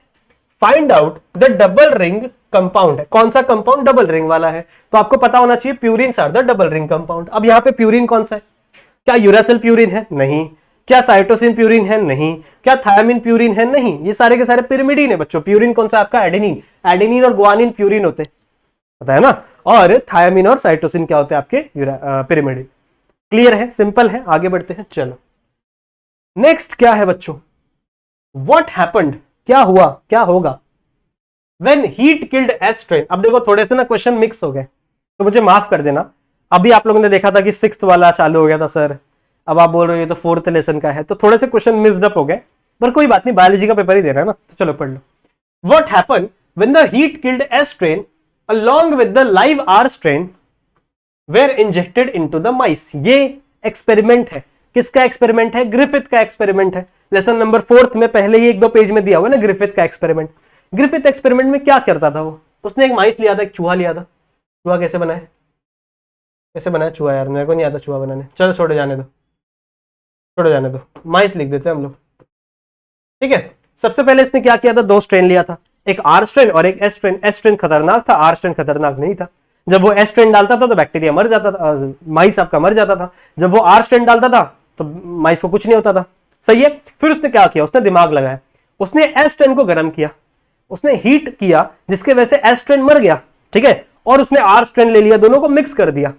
Find out the double ring compound है। कौन सा कंपाउंड डबल रिंग वाला है? तो आपको पता होना चाहिए purines are the double ring compound. अब यहाँ पे प्यूरिन कौन सा है? क्या यूरासिल प्यूरिन है? नहीं। क्या साइटोसिन प्यूरिन है? नहीं। क्या थायमिन प्यूरिन है? नहीं। ये सारे के सारे पिरिमिडीन है बच्चों। प्यूरिन कौन सा? आपका एडेनिन। एडेनिन और ग्वानिन प्यूरिन होते, पता है ना। और थायमिन और साइटोसिन क्या होते हैं? आपके पिरिमिडीन। क्लियर है? सिंपल है। आगे बढ़ते हैं, चलो। नेक्स्ट क्या है बच्चों? व्हाट हैपेंड, क्या हुआ, क्या होगा व्हेन हीट किल्ड एस्ट्रेन। अब देखो थोड़े से ना क्वेश्चन मिक्स हो गए, तो मुझे माफ कर देना। अभी आप लोगों ने देखा था कि 6th वाला चालू हो गया था सर, अब आप बोल रहे हो तो 4th लेसन का है, तो थोड़े से क्वेश्चन मिक्स्ड अप हो गए, पर कोई बात नहीं, बायोलॉजी का पेपर ही दे रहा है ना, तो चलो पढ़ लो। What happened when the heat killed a strain along with the live R strain were injected into the mice। ये एक्सपेरिमेंट है। किसका एक्सपेरिमेंट है? ग्रिफिथ का एक्सपेरिमेंट है। लेसन नंबर 4th में पहले ही 1-2 पेज में दिया हुआ ना ग्रिफिथ का एक्सपेरिमेंट। ग्रिफिथ एक्सपेरिमेंट में क्या करता था वो? उसने एक माइस लिया था, एक चूहा लिया था। चूहा कैसे बना है? कैसे बना है चूहा? यार मेरे को नहीं आता चूहा बनाने, चलो छोड़ो, जाने दो, छोड़ो जाने दो, माइस लिख देते हैं हम लोग, ठीक है। सबसे पहले इसने क्या किया था? 2 स्ट्रेन लिया था, एक आर स्ट्रेन और एक एस स्ट्रेन। एस स्ट्रेन खतरनाक था, आर स्ट्रेन खतरनाक नहीं था। जब वो एस स्ट्रेन डालता था तो बैक्टीरिया मर जाता था, माइस आपका मर जाता था। जब वो आर स्ट्रेन डालता था तो माइस को कुछ नहीं होता था, सही है। फिर उसने क्या किया? उसने दिमाग लगाया, उसने एस स्ट्रेन को गर्म किया, उसने हीट किया, जिसके वजह से एस स्ट्रेन मर गया, ठीक है। और उसने आर स्ट्रेन ले लिया, दोनों को मिक्स कर दिया,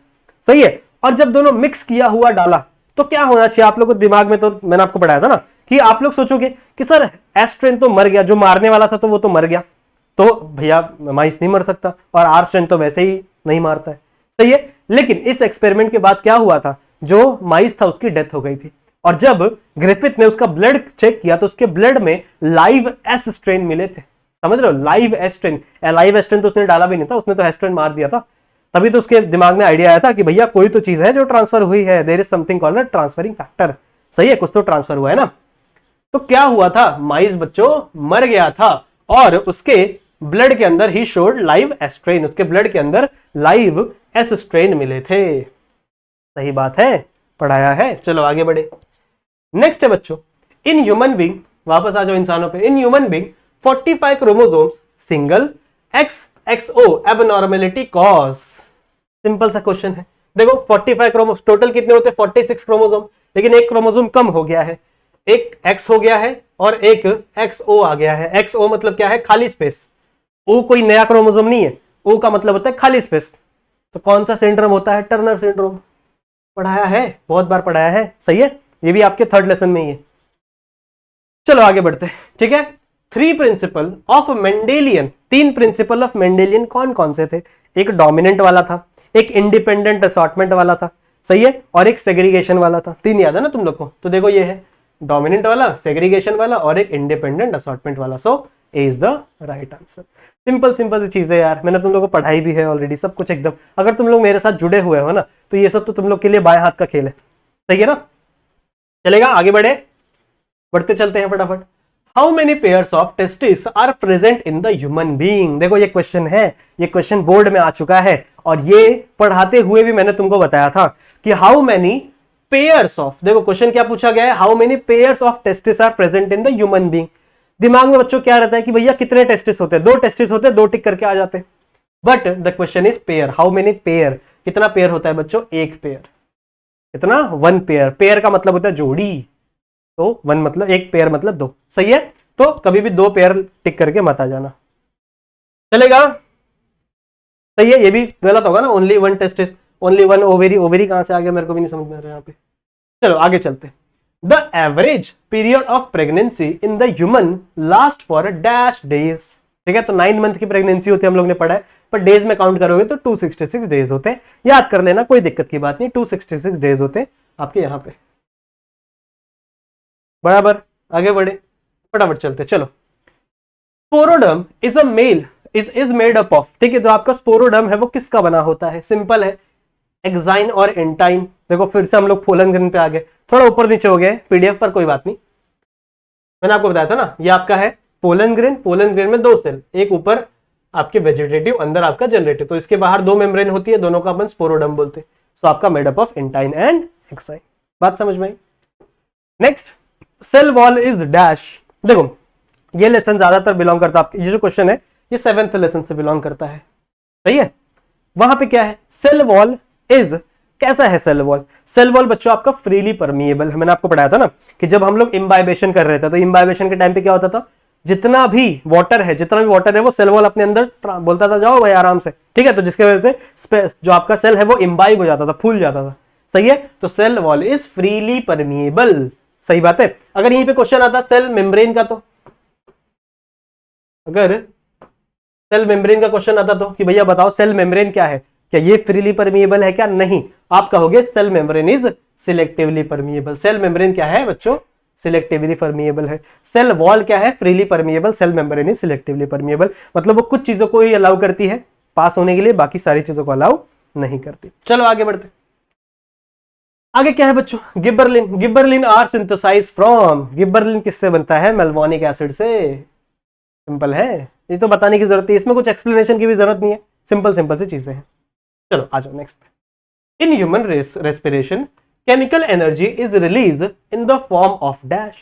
सही है। और जब दोनों मिक्स किया हुआ डाला तो क्या होना चाहिए आप लोगों को दिमाग में? तो मैंने आपको पढ़ाया था ना कि आप लोग सोचोगे कि सर एस स्ट्रेन तो मर गया, जो मारने वाला था तो वो तो मर गया, तो भैया माइस नहीं मर सकता, और आर स्ट्रेन तो वैसे ही नहीं मारता है, सही है। लेकिन इस एक्सपेरिमेंट के बाद क्या हुआ था? जो माइस था उसकी डेथ हो गई थी, और जब ग्रिफिथ ने उसका ब्लड चेक किया तो उसके ब्लड में लाइव एस स्ट्रेन मिले थे। समझ रहे हो? Live S strain. Live S strain तो उसने डाला भी नहीं था, उसने तो एस स्ट्रेन मार दिया था। तभी तो उसके दिमाग में आइडिया आया था कि भैया कोई तो चीज है जो ट्रांसफर हुई है, there is something called transferring factor, सही है, कुछ तो ट्रांसफर हुआ है ना। तो क्या हुआ था? माइस बच्चों मर गया था, और उसके ब्लड के अंदर ही शोड लाइव एस्ट्रेन, उसके ब्लड के अंदर लाइव एस स्ट्रेन मिले थे। सही बात है, पढ़ाया है। चलो आगे बढ़े। नेक्स्ट है बच्चों, इन ह्यूमन बीइंग, वापस आ जाओ इंसानों पे। In human being 45 chromosomes single XXO abnormality cause. Simple सा क्वेश्चन है। देखो 45 क्रोमोसोम, टोटल कितने होते हैं? 46 क्रोमोसोम, लेकिन एक क्रोमोसोम कम हो गया है, एक X हो गया है और एक XO आ गया है। XO मतलब क्या है? खाली स्पेस। O कोई नया क्रोमोसोम नहीं है, O का मतलब होता है खाली स्पेस। तो कौन सा सिंड्रोम होता है? Turner syndrome. पढ़ाया है, बहुत बार पढ़ाया है, सही है। ये भी आपके 3rd लेसन में ही है। चलो आगे बढ़ते हैं, ठीक है। 3 principle of Mendelian, 3 principle of Mendelian कौन कौन से थे? एक डोमिनेंट वाला था, एक इंडिपेंडेंट असॉर्टमेंट वाला था, सही है, और एक सेग्रीगेशन वाला था। 3 याद है ना तुम लोग को? तो देखो ये है डोमिनेंट वाला, सेग्रीगेशन वाला और एक इंडिपेंडेंट असॉर्टमेंट वाला। So A is the right answer. Simple simple सी चीजें यार, मैंने तुम लोग को पढ़ाई भी है ऑलरेडी, सब कुछ एकदम। अगर तुम लोग मेरे साथ जुड़े हुए हो ना, तो ये सब तो तुम लोग के लिए बाएं हाथ का खेल है, सही है ना। चलेगा, आगे बढ़े, बढ़ते चलते हैं फटाफट। How many pairs of testis are present in the human being. देखो ये क्वेश्चन है, ये क्वेश्चन बोर्ड में आ चुका है, और ये पढ़ाते हुए भी मैंने तुमको बताया था कि हाउ मेनी पेयर्स ऑफ, देखो क्वेश्चन क्या पूछा गया है? How many pairs of testis are present in the human being. दिमाग में बच्चों क्या रहता है कि भैया कितने टेस्टिस होते हैं? 2 टेस्टिस होते हैं, 2 टिक करके आ जाते हैं। But the question is pair, how many pair, कितना पेयर होता है बच्चों? 1 पेयर। कितना? 1 पेयर। पेयर का मतलब होता है जोड़ी, तो 1 मतलब 1 पेयर मतलब 2, सही है। तो कभी भी 2 पेयर टिक करके मत आ जाना, चलेगा, सही है। ये भी गलत होगा ना, only 1 testis, only 1 ovary. Ovary कहां से आ गया मेरे को भी नहीं समझ में आ रहा यहाँ पे। चलो आगे चलते। The average period of pregnancy in the human last for dash days, ठीक है। तो 9 मंथ की प्रेगनेंसी होती है, हम लोग ने पढ़ा है, पर डेज में काउंट करोगे तो 266 डेज होते हैं। याद कर लेना, कोई दिक्कत की बात नहीं, 266 डेज होते हैं आपके यहाँ पे, बराबर। आगे बढ़े, फटाफट चलते, चलो। Sporoderm is a male is made up of, ठीक है। जो आपका स्पोरोडर्म है वो किसका बना होता है? सिंपल है, एक्साइन और एंटाइन। देखो फिर से हम लोग पोलन ग्रेन पे आ गए, थोड़ा ऊपर नीचे हो गए पीडीएफ पर, कोई बात नहीं। मैंने आपको बताया था ना, ये आपका है पोलन ग्रेन। पोलन ग्रेन में 2 सेल, एक ऊपर आपके वेजिटेटिव, अंदर आपका जनरेटिव। तो इसके बाहर 2 मेम्ब्रेन होती है, दोनों का अपन स्पोरोडर्म बोलते हैं। सो आपका made up of intine and exine. बात समझ में आई? Next, cell wall is dash. देखो ये लेसन ज्यादातर बिलोंग करता है आपके, ये जो क्वेश्चन है ये 7th लेसन से बिलोंग करता है, सही है। वहां पे क्या है, सेल वॉल इज, कैसा है सेल वॉल? सेल वॉल बच्चों आपका फ्रीली परमिएबल है। मैंने आपको पढ़ाया था ना कि जब हम लोग इम्बाइबेशन कर रहे थे तो इम्बाइबेशन के टाइम पे क्या होता था, जितना भी वाटर है वो सेल वॉल अपने अंदर बोलता था जाओ भाई आराम से, ठीक है। तो जिसकी वजह से जो आपका सेल है वो इम्बाइब हो जाता था, फूल जाता था, सही है। तो cell wall is freely permeable, सही बात है। अगर यहीं पे क्वेश्चन आता सेल मेम्ब्रेन का, तो अगर सेल मेम्ब्रेन का क्वेश्चन आता तो कि भैया बताओ सेल मेम्ब्रेन क्या है, क्या ये फ्रीली परमिएबल है क्या? नहीं, आप कहोगे cell membrane is selectively permeable. Cell membrane क्या है बच्चों? सिलेक्टिवली परमिएबल है। सेल वॉल क्या है? Freely permeable. Cell membrane is selectively permeable, मतलब वो कुछ चीजों को ही अलाउ करती है पास होने के लिए, बाकी सारी चीजों को अलाउ नहीं करती। चलो आगे बढ़ते। आगे क्या है बच्चों, gibberellin. Gibberellin are synthesized from, gibberellin किससे बनता है? मेल्वोनिक एसिड से। सिंपल है, ये तो बताने की जरूरत है, इसमें कुछ एक्सप्लेनेशन की भी जरूरत नहीं है, सिंपल सिंपल सी चीजें हैं। चलो आ जाओ next. In human respiration chemical energy is release in the form of dash,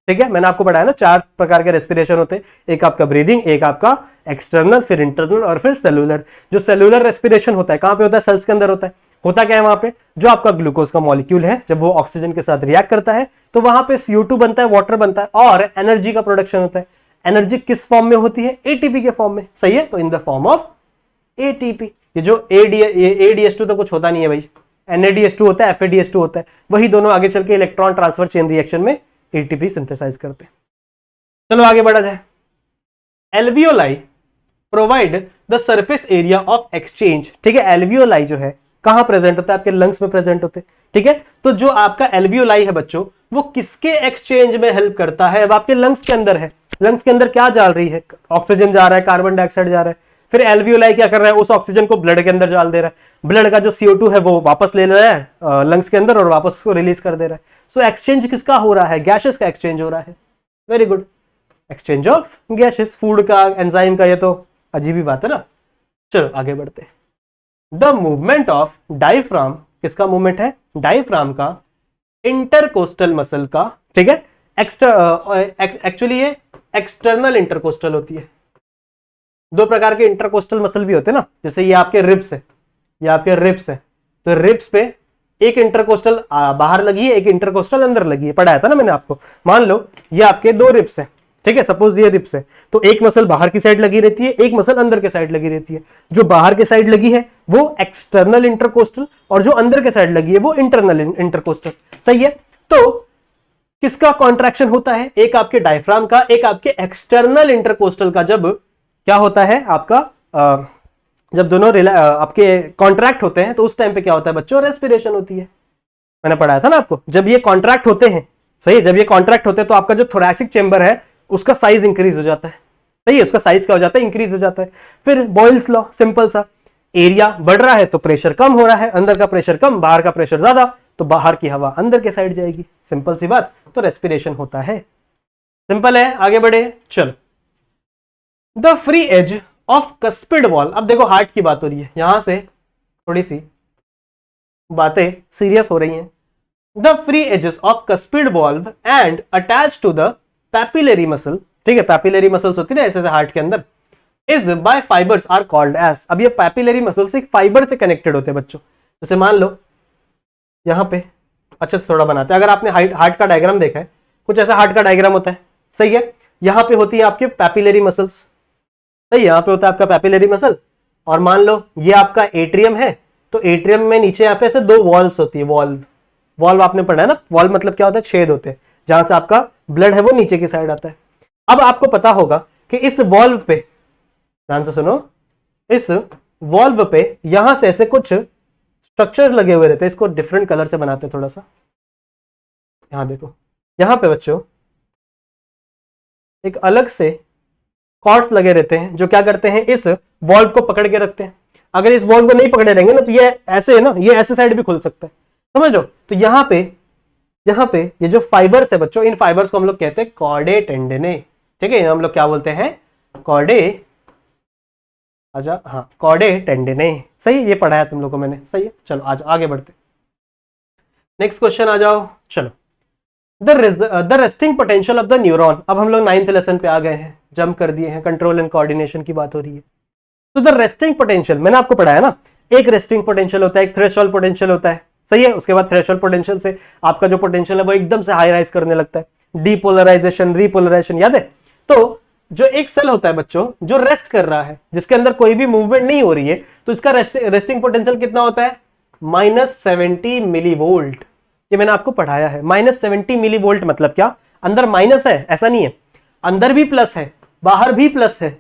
ठीक है। मैंने आपको पढ़ाया ना 4 प्रकार के रेस्पिरेशन होते हैं, एक आपका ब्रीदिंग, एक आपका एक्सटर्नल, फिर इंटरनल और फिर सेलुलर। जो सेलुलर रेस्पिरेशन होता है कहां पे होता है? सेल्स के अंदर होता है। होता क्या है वहां पे, जो आपका ग्लूकोज का मॉलिक्यूल है जब वो ऑक्सीजन के साथ रिएक्ट करता है तो वहां पे CO2 बनता है, वाटर बनता है और एनर्जी का प्रोडक्शन होता है। एनर्जी किस फॉर्म में होती है? ATP के फॉर्म में, सही है। तो इन द फॉर्म ऑफ ATP। ये जो ADS2 तो कुछ होता नहीं है भाई, NADS2 होता है, FADS2 होता है, वही दोनों आगे चल के इलेक्ट्रॉन ट्रांसफर चेन रिएक्शन में ATP सिंथेसाइज करते हैं। चलो आगे बढ़ा जाए। Alveoli provide the surface area of exchange, ठीक है। एल्वियोलाई जो है कहां प्रेजेंट होता है? आपके लंग्स में प्रेजेंट होते हैं, ठीक है। तो जो आपका एल्वियोलाई है बच्चों, वो किसके एक्सचेंज में हेल्प करता है? अब आपके लंग्स के अंदर है, लंग्स के अंदर क्या जा रही है? ऑक्सीजन जा रहा है, कार्बन डाइऑक्साइड जा रहा है, फिर एल्वियोलाई क्या कर रहा है? उस ऑक्सीजन को ब्लड के अंदर डाल दे रहा है, ब्लड का जो CO2 है वो वापस ले रहा है लंग्स के अंदर और वापस उसको रिलीज कर दे रहा है। सो एक्सचेंज किसका हो रहा है? गैसेस का एक्सचेंज हो रहा है। Very good, exchange of gases, food का, एंजाइम का, ये तो अजीब ही बात है ना। चलो आगे बढ़ते हैं। द मूवमेंट ऑफ डायफ्राम, किसका मूवमेंट है? डायफ्राम का, इंटरकोस्टल मसल का, ठीक है। एक्चुअली ये एक्सटर्नल इंटरकोस्टल होती है। 2 प्रकार के इंटरकोस्टल मसल भी होते हैं ना, जैसे ये आपके रिब्स है, ये आपके रिब्स है, तो रिब्स पे एक इंटरकोस्टल बाहर लगी है, एक इंटरकोस्टल अंदर लगी है, पढ़ाया था ना मैंने आपको। मान लो ये आपके 2 रिब्स है, ठीक है, सपोज ये रिब्स है, तो एक मसल बाहर की साइड लगी रहती है, एक मसल अंदर के साइड लगी रहती है। जो बाहर के साइड लगी है वो एक्सटर्नल इंटरकोस्टल और जो अंदर के साइड लगी है वो इंटरनल इंटरकोस्टल, सही है। तो किसका कॉन्ट्रैक्शन होता है? एक आपके डायफ्राम का, एक आपके एक्सटर्नल इंटरकोस्टल का। जब क्या होता है आपका जब दोनों आपके कॉन्ट्रैक्ट होते हैं तो उस टाइम पे क्या होता है बच्चों? रेस्पिरेशन होती है। मैंने पढ़ाया था ना आपको, जब ये कॉन्ट्रैक्ट होते हैं, सही है, जब ये कॉन्ट्रैक्ट होते हैं तो आपका जो थोरैसिक चेंबर है उसका साइज इंक्रीज हो जाता है, सही है, उसका साइज क्या हो जाता है? इंक्रीज हो जाता है। फिर बॉयल्स लॉ, सिंपल सा, एरिया बढ़ रहा है तो प्रेशर कम हो रहा है, अंदर का प्रेशर कम, बाहर का प्रेशर ज्यादा, तो बाहर की हवा अंदर के साइड जाएगी, सिंपल सी बात। तो रेस्पिरेशन होता है, सिंपल है। आगे बढ़े, चलो। The free edge of cuspid wall, अब देखो हार्ट की बात हो रही है, यहां से थोड़ी सी बातें सीरियस हो रही हैं। The free edges of cuspid valve and attach to the papillary muscle, ठीक है, पैपिलरी मसल्स होती है ना ऐसे से हार्ट के अंदर, is by fibres are called as. अब ये पैपिलरी मसल्स एक फाइबर से कनेक्टेड होते हैं बच्चों। जैसे मान लो यहां पे अच्छे से थोड़ा बनाते हैं, अगर आपने हार्ट का डायग्राम देखा है, कुछ ऐसा हार्ट का डायग्राम होता है, सही है। यहां पे होती है आपके पैपिलरी मसल्स, सही, यहां पे होता है आपका पैपिलरी मसल, और मान लो ये आपका एट्रियम है, तो एट्रियम में नीचे यहाँ पे ऐसे 2 वॉल्व्स होती है। वॉल्व आपने पढ़ा है ना, वॉल्व मतलब क्या होता है? छेद होते हैं, जहां से आपका ब्लड है वो नीचे की साइड आता है। अब आपको पता होगा कि इस वॉल्व पे, ध्यान से सुनो, इस वॉल्व पे यहां से ऐसे कुछ स्ट्रक्चर्स लगे हुए रहते हैं, इसको डिफरेंट कलर से बनाते हैं थोड़ा सा। यहां देखो, यहां पे बच्चों एक अलग से कॉर्ड्स लगे रहते हैं जो क्या करते हैं? इस वॉल्व को पकड़ के रखते हैं। अगर इस वॉल्व को नहीं पकड़े रहेंगे ना तो ये ऐसे है ना, ये ऐसे साइड भी खुल सकता है, समझ लो। तो यहाँ पे ये जो फाइबर्स है बच्चों, इन फाइबर्स को हम लोग कहते हैं कॉर्डे टेंडने, ठीक है, हम लोग क्या बोलते हैं? कॉर्डे, आजा, हाँ, कॉर्डे टेंडने, सही, ये पढ़ाया तुम लोग को मैंने, सही है। चलो आज आगे बढ़ते, नेक्स्ट क्वेश्चन आ जाओ। चलो, the resting potential of the neuron. अब हम लोग 9th लेसन पे आ गए हैं, जंप कर दिए हैं, कंट्रोल एंड कोऑर्डिनेशन की बात हो रही है। तो द रेस्टिंग पोटेंशियल मैंने आपको पढ़ाया ना, एक रेस्टिंग पोटेंशियल होता है, एक थ्रेशोल्ड पोटेंशियल होता है, सही है। उसके बाद थ्रेशोल्ड पोटेंशियल से आपका जो पोटेंशियल है वो एकदम से हाई राइज करने लगता है, डीपोलराइजेशन, रीपोलराइजेशन, याद है। तो जो एक सेल होता है बच्चों जो रेस्ट कर रहा है, जिसके अंदर कोई भी मूवमेंट नहीं हो रही है, तो इसका रेस्टिंग पोटेंशियल कितना होता है, -70 मिली वोल्ट। ये मैंने आपको पढ़ाया है। -70 मिली वोल्ट मतलब क्या, अंदर माइनस है ऐसा नहीं है, अंदर भी प्लस है बाहर भी प्लस है,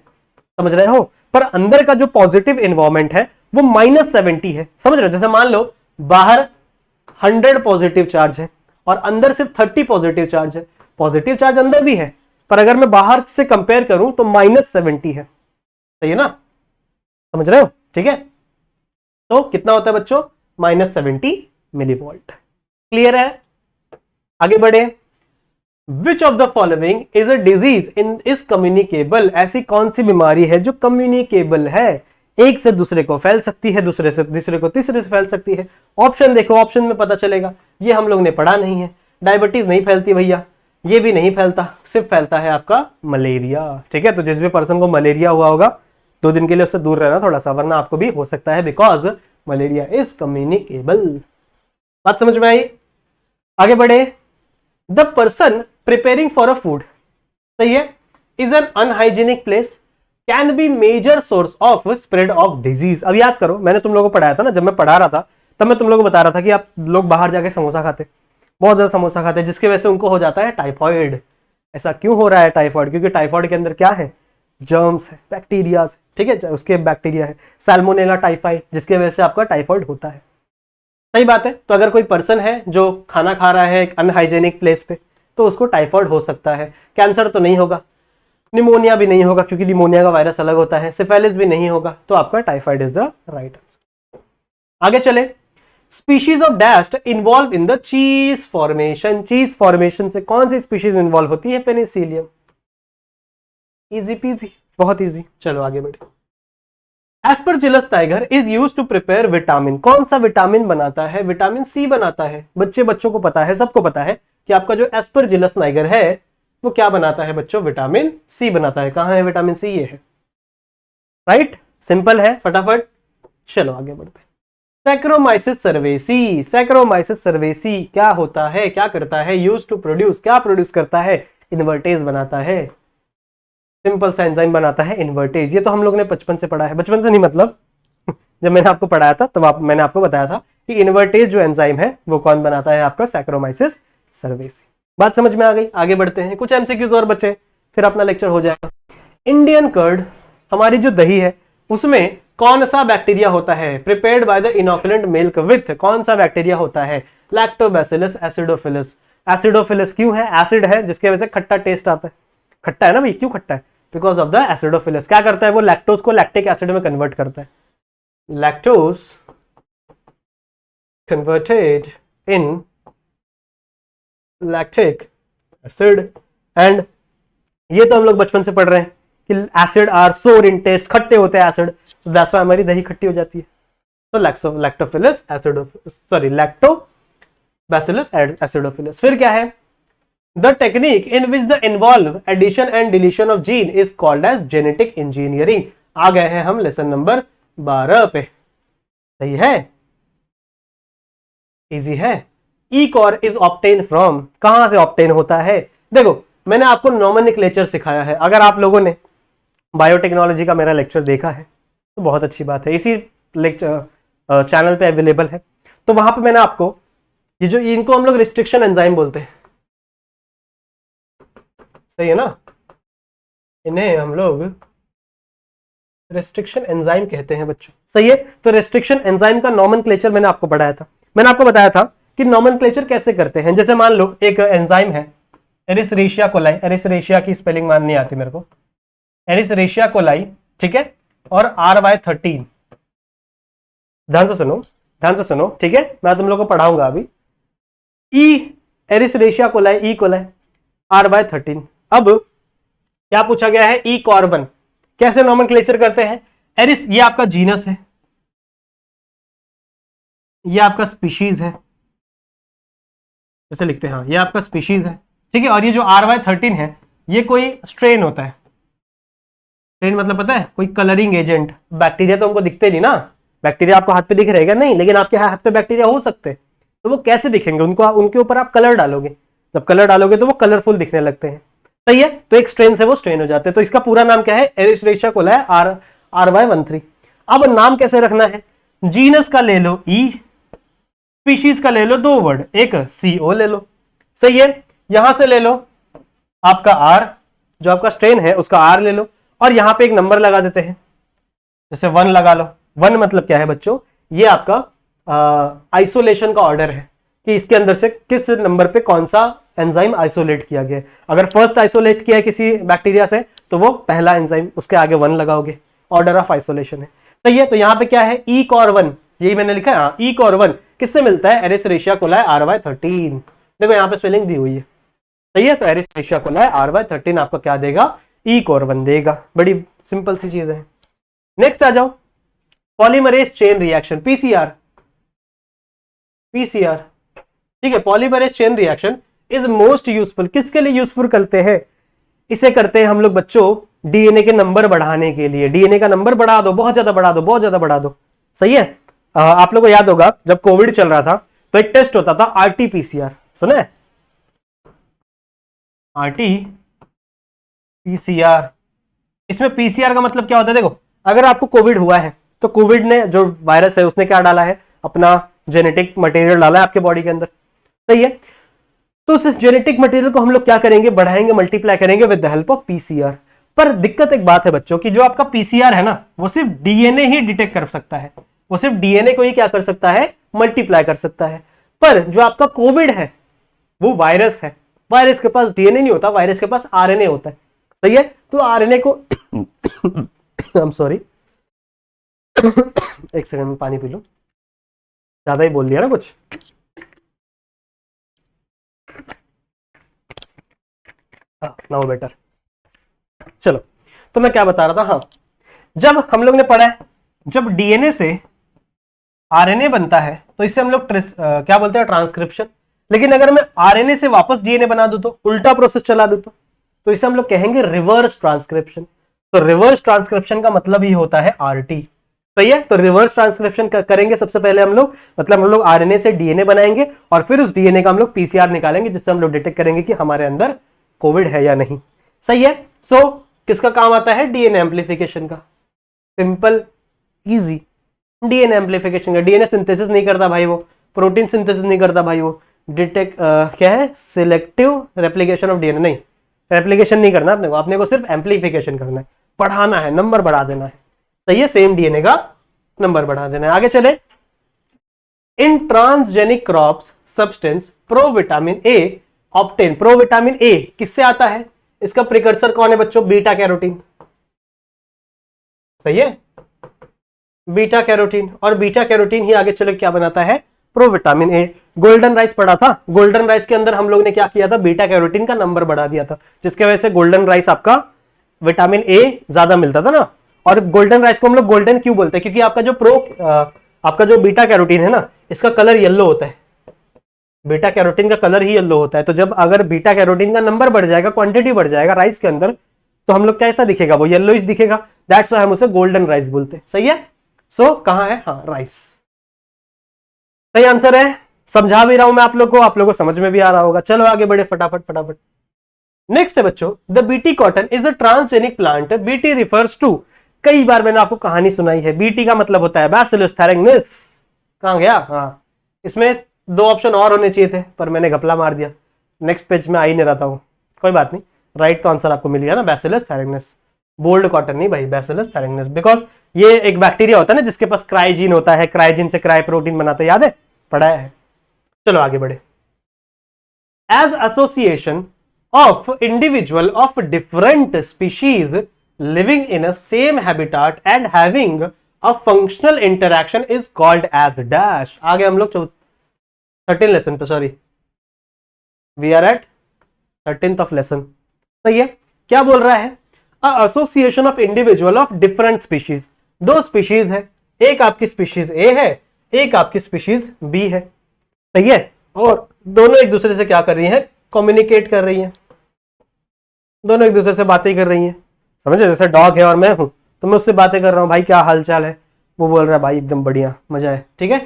समझ रहे हो, पर अंदर का जो पॉजिटिव इन्वायरमेंट है वो -70 है, समझ रहे हो। जैसे मान लो बाहर 100 पॉजिटिव चार्ज है और अंदर सिर्फ 30 पॉजिटिव चार्ज है, पॉजिटिव चार्ज अंदर भी है, पर अगर मैं बाहर से कंपेयर करूं तो -70 है, सही है ना, समझ रहे हो, ठीक है। तो कितना होता है बच्चों, -70 मिली वोल्ट। क्लियर है, आगे बढ़े। विच of the following is a disease in is communicable. ऐसी कौन सी बीमारी है जो कम्युनिकेबल है, एक से दूसरे को फैल सकती है, दूसरे से तीसरे को, तीसरे से फैल सकती है। ऑप्शन देखो, ऑप्शन में पता चलेगा। ये हम लोग ने पढ़ा नहीं है। डायबिटीज नहीं फैलती भैया, ये भी नहीं फैलता, सिर्फ फैलता है आपका मलेरिया, ठीक है। तो जिस भी पर्सन को मलेरिया हुआ होगा 2 दिन के लिए उससे दूर रहना थोड़ा सा, वरना आपको भी हो सकता है, बिकॉज मलेरिया इज कम्युनिकेबल। बात समझ में आई, आगे बढ़े। The person preparing for a food, सही है, is an unhygienic place, can be major source of spread of disease. अब याद करो, मैंने तुम लोगों को पढ़ाया था ना, जब मैं पढ़ा रहा था तब मैं तुम लोगों को बता रहा था कि आप लोग बाहर जाके समोसा खाते, बहुत ज्यादा समोसा खाते हैं, जिसकी वजह से उनको हो जाता है टाइफॉइड। ऐसा क्यों हो रहा है टाइफॉइड, क्योंकि टाइफॉइड के अंदर क्या है, जर्म्स है, बैक्टीरिया, ठीक है, उसके बैक्टीरिया है सैल्मोनेला टाइफाई, जिसकी वजह से आपका टाइफॉइड होता है। सही बात है। तो अगर कोई पर्सन है जो खाना खा रहा है एक अनहाइजेनिक प्लेस पे, तो उसको टाइफॉइड हो सकता है। कैंसर तो नहीं होगा, निमोनिया भी नहीं होगा क्योंकि निमोनिया का वायरस अलग होता है, सिफेलिस भी नहीं होगा, तो आपका typhoid is the right answer. आगे चले। Species of dash involve in the cheese formation. Cheese formation से कौन सी स्पीशीज इन्वॉल्व होती है, पेनिसिलियम। इजी पीजी, बहुत इजी। चलो आगे बढ़े। एस्परजिलस टाइगर is use to prepare vitamin. कौन सा विटामिन बनाता है, विटामिन सी बनाता है। बच्चों को पता है, सबको पता है कि आपका जो एस्परजिलस टाइगर है वो क्या बनाता है बच्चों, विटामिन सी बनाता है। कहां है विटामिन सी, ये है, राइट, सिंपल है, फटाफट। चलो आगे बढ़ते हैं। सैक्रोमाइसिस सर्वेसी। सैक्रोमाइसिस सर्वेसी क्या होता है, क्या करता है, यूज टू प्रोड्यूस, क्या प्रोड्यूस करता है, इन्वर्टेज बनाता है, सिंपल सा एंजाइम बनाता है, इन्वर्टेज। ये तो हम लोग ने बचपन से पढ़ा है, बचपन से नहीं मतलब जब मैंने आपको पढ़ाया था तब मैंने आपको बताया था कि इन्वर्टेज जो एंजाइम है वो कौन बनाता है, आपका सैक्रोमाइसिस सर्वेसी। बात समझ में आ गई, आगे बढ़ते हैं। कुछ एमसीक्यूज और बचे, फिर अपना लेक्चर हो जाएगा। इंडियन कर्ड, हमारी जो दही है उसमें कौन सा बैक्टीरिया होता है, prepared by the inoculant milk with, कौन सा बैक्टीरिया होता है, लैक्टोबैसिलस एसिडोफिलस। एसिडोफिलस क्यों है, एसिड है जिसकी वजह से खट्टा टेस्ट आता है। खट्टा है ना भाई, क्यों खट्टा है, बिकॉज ऑफ द एसिडोफिलस। क्या करता है वो, लैक्टोज को लैक्टिक एसिड में कन्वर्ट करता है, lactose converted in lactic acid. And ये तो हम लोग बचपन से पढ़ रहे हैं कि एसिड आर सोर इन टेस्ट, खट्टे होते हैं एसिड, तो दैट्स व्हाई हमारी दही खट्टी हो जाती है। तो लैक्टोफिलस लैक्टोबैसिलस एसिडोफिलस। फिर क्या है, the technique in which the involve addition and deletion of gene is called as genetic engineering. आ गए हैं हम लेसन नंबर 12 पे, सही है, इजी है। ई कॉर इज ऑब्टेन फ्रॉम, कहां से ऑब्टेन होता है, देखो मैंने आपको नोमेनक्लेचर सिखाया है। अगर आप लोगों ने बायोटेक्नोलॉजी का मेरा लेक्चर देखा है तो बहुत अच्छी बात है, इसी लेक्चर चैनल पे अवेलेबल है। तो वहां पे मैंने आपको ये जो, इनको हम लोग रिस्ट्रिक्शन एंजाइम बोलते हैं, सही है ना, इन्हें हम लोग रेस्ट्रिक्शन एंजाइम कहते हैं बच्चों, सही है। तो रेस्ट्रिक्शन एंजाइम का नोमेनक्लेचर मैंने आपको पढ़ाया था। मैंने आपको बताया था कि नोमेनक्लेचर कैसे करते हैं। जैसे मान लो एक एंजाइम है एरिसरेशिया कोलाई, एरिसरेशिया की स्पेलिंग मान नहीं आती मेरे को, एरिसरेशिया कोलाई, ठीक है, और RY13, ध्यान से सुनो, ध्यान से सुनो, ठीक है, मैं तुम लोग को पढ़ाऊंगा अभी। ई एरिसरेशिया कोलाई, ई कोलाई, RY13। अब क्या पूछा गया है, ई कॉर्बन कैसे नोमेनक्लेचर करते हैं। एरिस, ये आपका जीनस है, ये आपका स्पीशीज है, जैसे लिखते हैं, हाँ ये आपका स्पीशीज है, ठीक है। और ये जो RY13 है ये कोई स्ट्रेन होता है। स्ट्रेन मतलब पता है, कोई कलरिंग एजेंट। बैक्टीरिया तो हमको दिखते नहीं ना, बैक्टीरिया आपको हाथ पे दिख रहेगा नहीं, लेकिन आपके हाथ पे बैक्टीरिया हो सकते हैं, तो वो कैसे दिखेंगे, उनको उनके ऊपर आप कलर डालोगे, जब कलर डालोगे तो वो कलरफुल दिखने लगते हैं, सही है। तो एक स्ट्रेन से वो स्ट्रेन हो जाते हैं। तो इसका पूरा नाम क्या है, एरिस्ट्रेशिया कोलाई RY13। अब नाम कैसे रखना है, जीनस का ले लो ई, स्पीशीज का ले लो 2 वर्ड, एक CO ले लो, सही है। यहां से ले लो आपका R, जो आपका स्ट्रेन है उसका R ले लो, और यहां पे एक नंबर लगा देते हैं, जैसे 1 लगा लो। 1 मतलब क्या है बच्चों, ये आपका आइसोलेशन का ऑर्डर है कि इसके अंदर से किस नंबर पे कौन सा एंजाइम आइसोलेट किया गया है। अगर फर्स्ट आइसोलेट किया है किसी बैक्टीरिया से तो वो पहला एंजाइम, उसके आगे 1 लगाओगे, ऑर्डर ऑफ आइसोलेशन है, सही है। तो यहां पे क्या है, ई कॉर 1, यही मैंने लिखा है, ई कॉर 1 किससे मिलता है, एरिस्ट्रेशिया कोलाई RY13। देखो यहां पे स्पेलिंग दी हुई है, सही है। तो एरिस्ट्रेशिया कोलाई RY13 आपका क्या देगा, ई कॉर 1 देगा। बड़ी सिंपल सी चीज है। नेक्स्ट आ जाओ, पॉलीमरेज चेन रिएक्शन, पीसीआर। ठीक है, polymerase chain reaction is most useful, किसके लिए यूजफुल करते हैं, इसे करते हैं हम लोग बच्चों डीएनए के नंबर बढ़ाने के लिए। डीएनए का नंबर बढ़ा दो, बहुत ज्यादा बढ़ा दो, बहुत ज्यादा बढ़ा दो, सही है। आप लोगों को याद होगा जब कोविड चल रहा था तो एक टेस्ट होता था RT-PCR, सुना है RT-PCR। इसमें PCR का मतलब क्या होता है, देखो अगर आपको कोविड हुआ है तो कोविड ने जो वायरस है उसने क्या डाला है, अपना जेनेटिक मटेरियल डाला है आपके बॉडी के अंदर, सही है। तो उस जेनेटिक मटेरियल को हम लोग क्या करेंगे, बढ़ाएंगे, मल्टीप्लाई करेंगे with the help of PCR। पर दिक्कत एक बात है बच्चों की, जो आपका PCR है ना वो सिर्फ डीएनए ही डिटेक्ट कर सकता है, वो सिर्फ डीएनए को ही क्या कर सकता है, मल्टीप्लाई कर सकता है। पर जो आपका कोविड है वो वायरस है, वायरस के पास डीएनए नहीं होता, वायरस के पास आरएनए होता है, सही है। तो आरएनए को आई एम सॉरी, एक सेकंड में पानी पी लो, ज्यादा ही बोल दिया ना कुछ। Now better. चलो, तो मैं क्या बता रहा था, हाँ जब हम लोग ने पढ़ा है जब डीएनए से आरएनए बनता है तो इससे हम लोग क्या बोलते हैं, ट्रांसक्रिप्शन। लेकिन अगर मैं आरएनए से वापस डीएनए बना दूं तो उल्टा प्रोसेस चला दूं तो इसे हम लोग कहेंगे रिवर्स ट्रांसक्रिप्शन। तो रिवर्स ट्रांसक्रिप्शन का मतलब ही होता है आरटी, सही है। तो रिवर्स ट्रांसक्रिप्शन करेंगे सबसे पहले हम लोग, मतलब हम लोग आरएनए से डीएनए बनाएंगे और फिर उस डीएनए का हम लोग पीसीआर निकालेंगे, जिससे हम लोग डिटेक्ट करेंगे कि हमारे अंदर कोविड है या नहीं, सही है। सो किसका काम आता है, डीएनए एम्प्लीफिकेशन का, सिंपल इजी। डीएनए एम्प्लीफिकेशन का, डीएनए सिंथेसिस नहीं करता भाई, वो प्रोटीन सिंथेसिस नहीं करता भाई, वो डिटेक्ट क्या है, सिलेक्टिव रेप्लिकेशन ऑफ डीएनए, नहीं रेप्लिकेशन नहीं करना अपने को सिर्फ एम्प्लीफिकेशन करना है, बढ़ाना है, नंबर बढ़ा देना है, सही है। सेम डीएनए का नंबर बढ़ा देना है। आगे चले, इन transgenic crops substance provitamin A obtain. Provitamin A किससे आता है, इसका प्रिकर्सर कौन है बच्चों, बीटा कैरोटीन, सही है, बीटा कैरोटीन। और बीटा कैरोटीन ही आगे चले क्या बनाता है, प्रोविटामिन ए। गोल्डन राइस पढ़ा था, गोल्डन राइस के अंदर हम लोग ने क्या किया था, बीटा कैरोटीन का नंबर बढ़ा दिया था, जिसके वजह से गोल्डन राइस आपका विटामिन ए ज्यादा मिलता था ना। और गोल्डन राइस को हम लोग गोल्डन क्यों बोलते हैं, क्योंकि आपका जो आपका जो बीटा कैरोटीन है ना, इसका कलर येलो होता है, बीटा कैरोटीन का कलर ही येलो होता है। तो जब अगर बीटा कैरोटीन का नंबर बढ़ जाएगा, क्वांटिटी बढ़ जाएगा राइस के अंदर, तो हम लोग कैसा दिखेगा, वो येलोइश दिखेगा, दैट्स व्हाई हम उसे गोल्डन राइस बोलते हैं, सही है। सो कहां है, हाँ राइस, सही आंसर है। समझा भी रहा हूं मैं आप लोग को समझ में भी आ रहा होगा। चलो आगे बढ़े फटाफट फटाफट। नेक्स्ट है बच्चों, the BT cotton is a transgenic plant. BT refers to, कई बार मैंने आपको कहानी सुनाई है, बीटी का मतलब होता है बैसिलस थैरेंगनिस। कहां गया, हाँ इसमें 2 ऑप्शन और होने चाहिए थे पर मैंने घपला मार दिया, नेक्स्ट पेज में आ ही नहीं रहा था वो, कोई बात नहीं, राइट तो आंसर आपको मिल गया ना, बैसिलस थैरेंगनिस। बोल्ड कॉटन नहीं भाई, बैसिलस थैरेंगनिस, बिकॉज ये एक बैक्टीरिया होता है ना जिसके पास क्राइजीन होता है, क्राइजीन से क्राई प्रोटीन बनाते हैं, याद है, पढ़ा है। चलो आगे बढ़े। As association of individual of different species living in a same habitat and having a functional interaction is called as dash. आगे हम लोग 13 लेसन पे, sorry we are at 13th of lesson, सही है। क्या बोल रहा है, association of individual of different species, 2 species है, एक आपकी स्पीशीज ए है, एक आपकी स्पीशीज बी है, सही है। और दोनों एक दूसरे से क्या कर रही हैं, कम्युनिकेट कर रही हैं, दोनों एक दूसरे से बातें कर रही हैं। समझे, जैसे डॉग है और मैं हूं, तो मैं उससे बातें कर रहा हूं, भाई क्या हाल चाल है, वो बोल रहा है भाई एकदम बढ़िया, मजा है, ठीक है,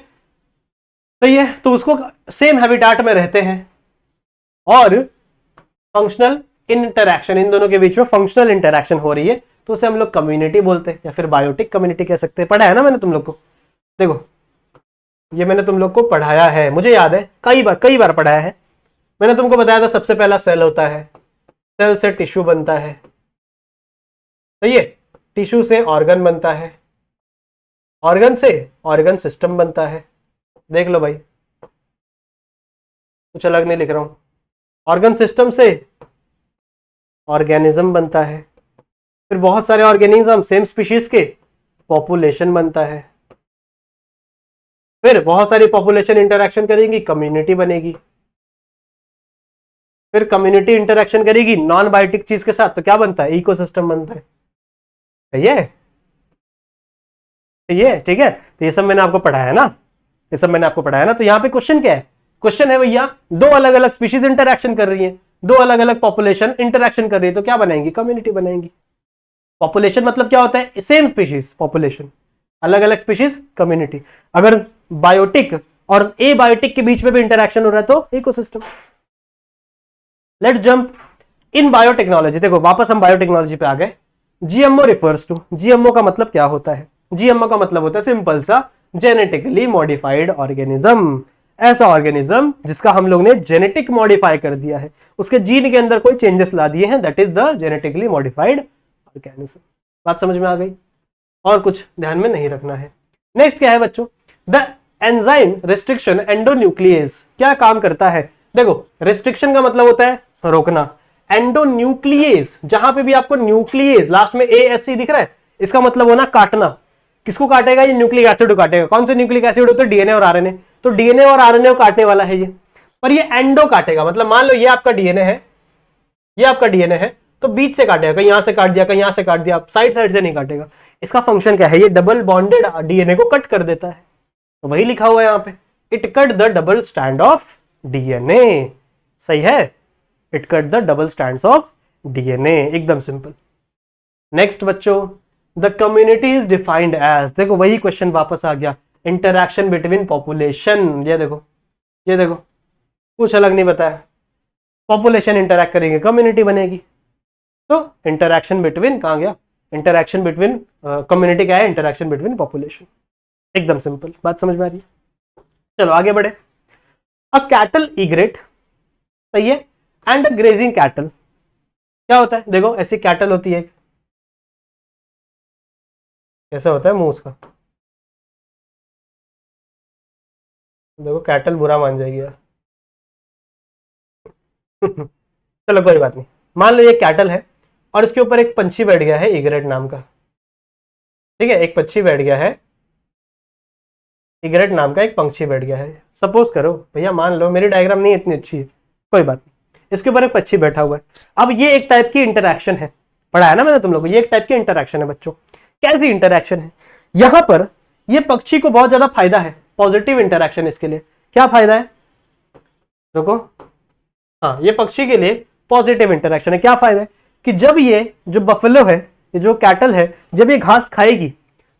सही है। तो उसको सेम हैबिटाट में रहते हैं और फंक्शनल इंटरैक्शन, इन दोनों के बीच में फंक्शनल इंटरैक्शन हो रही है, तो उसे हम लोग कम्युनिटी बोलते हैं या फिर बायोटिक कम्युनिटी कह सकते हैं। पढ़ा है ना मैंने तुम लोग को, देखो ये मैंने तुम लोग को पढ़ाया है, मुझे याद है कई बार पढ़ाया है। मैंने तुमको बताया था सबसे पहला सेल होता है, सेल से टिश्यू बनता है, सही है, टिश्यू से ऑर्गन बनता है, ऑर्गन से ऑर्गन सिस्टम बनता है। देख लो भाई, कुछ अलग नहीं लिख रहा हूं, ऑर्गन सिस्टम से ऑर्गेनिज्म बनता है, फिर बहुत सारे ऑर्गेनिज्म सेम स्पीशीज के पॉपुलेशन बनता है, फिर बहुत सारी पॉपुलेशन इंटरैक्शन करेगी, कम्युनिटी बनेगी, फिर कम्युनिटी इंटरैक्शन करेगी नॉन बायोटिक चीज के साथ, तो क्या बनता है, इकोसिस्टम बनता है। सही है, ठीक है, तो ये सब मैंने आपको पढ़ाया है ना, ये सब मैंने आपको पढ़ाया ना। तो यहाँ पे क्वेश्चन क्या है, क्वेश्चन है भैया दो अलग अलग स्पीशीज इंटरैक्शन कर रही है, दो अलग अलग पॉपुलेशन इंटरैक्शन कर रही है, तो क्या बनाएंगी, कम्युनिटी बनाएंगी। पॉपुलेशन मतलब क्या होता है, सेम स्पीशीज पॉपुलेशन, अलग अलग स्पीशीज कम्युनिटी। अगर बायोटिक और ए बायोटिक के बीच में भी इंटरैक्शन हो रहा है तो ecosystem. Let's jump in biotechnology. देखो वापस हम बायोटेक्नोलॉजी पे आ गए। जीएमओ रिफर्स टू, जीएमओ का मतलब क्या होता है, जीएमओ का मतलब होता है सिंपल सा जेनेटिकली मॉडिफाइड ऑर्गेनिज्म, ऐसा ऑर्गेनिज्म जिसका हम लोग ने जेनेटिक मॉडिफाई कर दिया है, उसके जीन के अंदर कोई चेंजेस ला दिए हैं, that is the genetically modified organism. बात समझ में आ गई, और कुछ ध्यान में नहीं रखना है। नेक्स्ट क्या है बच्चों, द एंजाइम रिस्ट्रिक्शन एंडोन्यूक्लियेज क्या काम करता है। देखो रिस्ट्रिक्शन का मतलब होता है रोकना, एंडोन्यूक्लियेज जहां पे भी आपको न्यूक्लियेज लास्ट में एएससी दिख रहा है, इसका मतलब होना काटना। किसको काटेगा, ये न्यूक्लिक एसिड को काटेगा। कौन से न्यूक्लिक एसिड होते हैं, डीएनए और आरएनए, तो डीएनए और आरएनए को काटने वाला है ये, पर ये एंडो काटेगा, मतलब मान लो ये आपका डीएनए है, ये आपका डीएनए है, तो बीच से काटेगा, कहीं यहां से काट दिया, कहीं यहां से काट दिया, साइड साइड से नहीं काटेगा। इसका फंक्शन क्या है, ये डबल बॉन्डेड डीएनए को कट कर देता है, तो वही लिखा हुआ है यहां पे, it cut the double stand of DNA. सही है, it cut the double stands of DNA, एकदम सिंपल। नेक्स्ट बच्चों, the community is defined as, देखो वही क्वेश्चन वापस आ गया, इंटरैक्शन बिटवीन पॉपुलेशन। ये देखो, ये देखो, कुछ अलग नहीं बताया, पॉपुलेशन इंटरैक्ट करेंगे कम्युनिटी बनेगी, तो इंटरैक्शन बिटवीन कहां गया, इंटरैक्शन बिटवीन कम्युनिटी क्या है, इंटरैक्शन बिटवीन पॉपुलेशन, एकदम सिंपल। बात समझ में आ रही है, चलो आगे बढ़े। अ कैटल इग्रेट, सही है, एंड अ ग्रेजिंग कैटल क्या होता है, देखो ऐसी कैटल होती है, कैसा होता है मुंह उसका, देखो कैटल बुरा मान जाएगी यार चलो कोई बात नहीं, मान लो ये कैटल है और इसके ऊपर एक पंछी बैठ गया है इग्रेट नाम का, ठीक है, एक पंछी बैठ गया है, इग्रेट नाम का एक पंछी बैठ गया है। सपोज करो भैया, मान लो मेरी डायग्राम नहीं इतनी अच्छी है, कोई बात नहीं, इसके ऊपर एक पंछी बैठा हुआ है। अब ये एक टाइप की इंटरैक्शन है, पढ़ा है ना मैंने तुम लोगों को, ये एक टाइप की इंटरैक्शन है बच्चों। कैसी इंटरैक्शन है, यहां पर ये पक्षी को बहुत ज्यादा फायदा है, पॉजिटिव इंटरैक्शन। इसके लिए क्या फायदा है, देखो, हाँ ये पक्षी के लिए पॉजिटिव इंटरैक्शन है। क्या फायदा है कि जब ये जो बफेलो है, ये जो कैटल है, जब ये घास खाएगी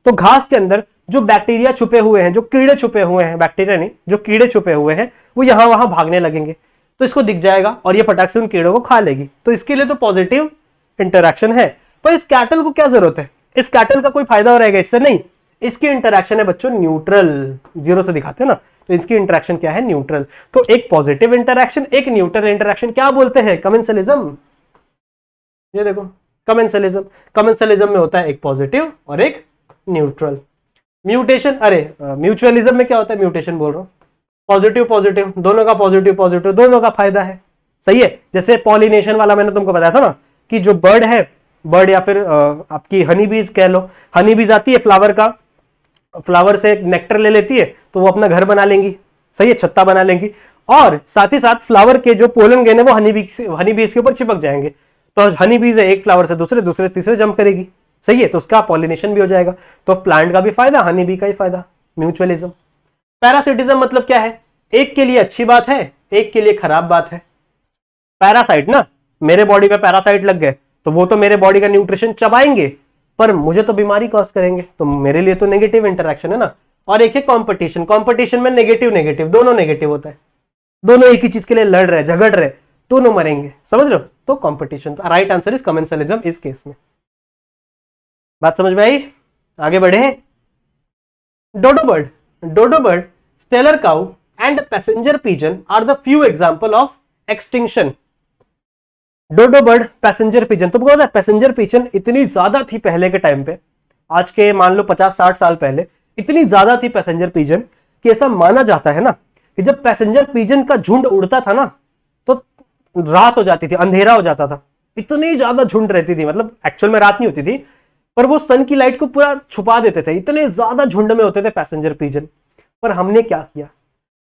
तो घास के अंदर जो बैक्टीरिया छुपे हुए हैं, जो कीड़े छुपे हुए हैं, बैक्टीरिया नहीं, जो कीड़े छुपे हुए हैं, वो यहां वहां भागने लगेंगे, तो इसको दिख जाएगा और ये फटाक से उन कीड़ों को खा लेगी, तो इसके लिए तो पॉजिटिव इंटरैक्शन है। पर इस कैटल को क्या जरूरत है, इस कैटल का कोई फायदा हो रहेगा इससे, नहीं, इसकी इंटरैक्शन है बच्चों न्यूट्रल, जीरो से दिखाते हैं ना, तो इसकी इंटरैक्शन क्या है, न्यूट्रल। तो एक पॉजिटिव इंटरैक्शन, एक न्यूट्रल इंटरैक्शन, क्या बोलते हैं, कमेंसलिज्म। ये देखो कमेंसलिज्म, कमेंसलिज्म में होता है एक पॉजिटिव और एक न्यूट्रल। म्यूटेशन, अरे म्यूचुअलिज्म में क्या होता है, म्यूटेशन बोल रहा हूं, पॉजिटिव पॉजिटिव, दोनों का पॉजिटिव पॉजिटिव, दोनों का फायदा है। सही है, जैसे पॉलिनेशन वाला मैंने तुमको बताया था ना, कि जो बर्ड है, बर्ड या फिर आपकी हनी बीज कह लो, हनी बीज आती है फ्लावर का, फ्लावर से नेक्टर ले लेती है तो वो अपना घर बना लेंगी, सही है, छत्ता बना लेंगी, और साथ ही साथ फ्लावर के जो पोलन गेन है वो हनी बीज के ऊपर चिपक जाएंगे, तो हनी बीज है एक फ्लावर से दूसरे, दूसरे तीसरे जंप करेगी, सही है, तो उसका पॉलिनेशन भी हो जाएगा, तो प्लांट का भी फायदा, हनी बी का ही फायदा, म्यूचुअलिज्म। पैरासिटिज्म मतलब क्या है, एक के लिए अच्छी बात है, एक के लिए खराब बात है। पैरासाइट ना, मेरे बॉडी में पैरासाइट लग गए तो वो तो मेरे बॉडी का न्यूट्रिशन चबाएंगे पर मुझे तो बीमारी कॉज करेंगे, तो मेरे लिए तो नेगेटिव इंटरेक्शन है ना। और एक है कंपटीशन, कंपटीशन में नेगेटिव नेगेटिव दोनों नेगेटिव होता है, दोनों एक ही चीज के लिए लड़ रहे झगड़ रहे, दोनों मरेंगे, समझ लो। तो competition, right answer is commensalism इस केस में। बात समझ में आई? आगे बढ़े। Dodo bird, dodo bird, Steller cow and passenger pigeon are the few example of extinction. Dodo bird, passenger pigeon, तुमको पता है पैसेंजर पिजन इतनी ज्यादा थी पहले के टाइम पे, आज के मान लो 50-60 साल पहले इतनी ज्यादा थी पैसेंजर पिजन कि ऐसा माना जाता है ना कि जब पैसेंजर पिजन का झुंड उड़ता था ना तो रात हो जाती थी, अंधेरा हो जाता था, इतनी ज्यादा झुंड रहती थी, मतलब एक्चुअल में रात नहीं होती थी पर वो सन की लाइट को पूरा छुपा देते थे, इतने ज्यादा झुंड में होते थे पैसेंजर पिजन। पर हमने क्या किया,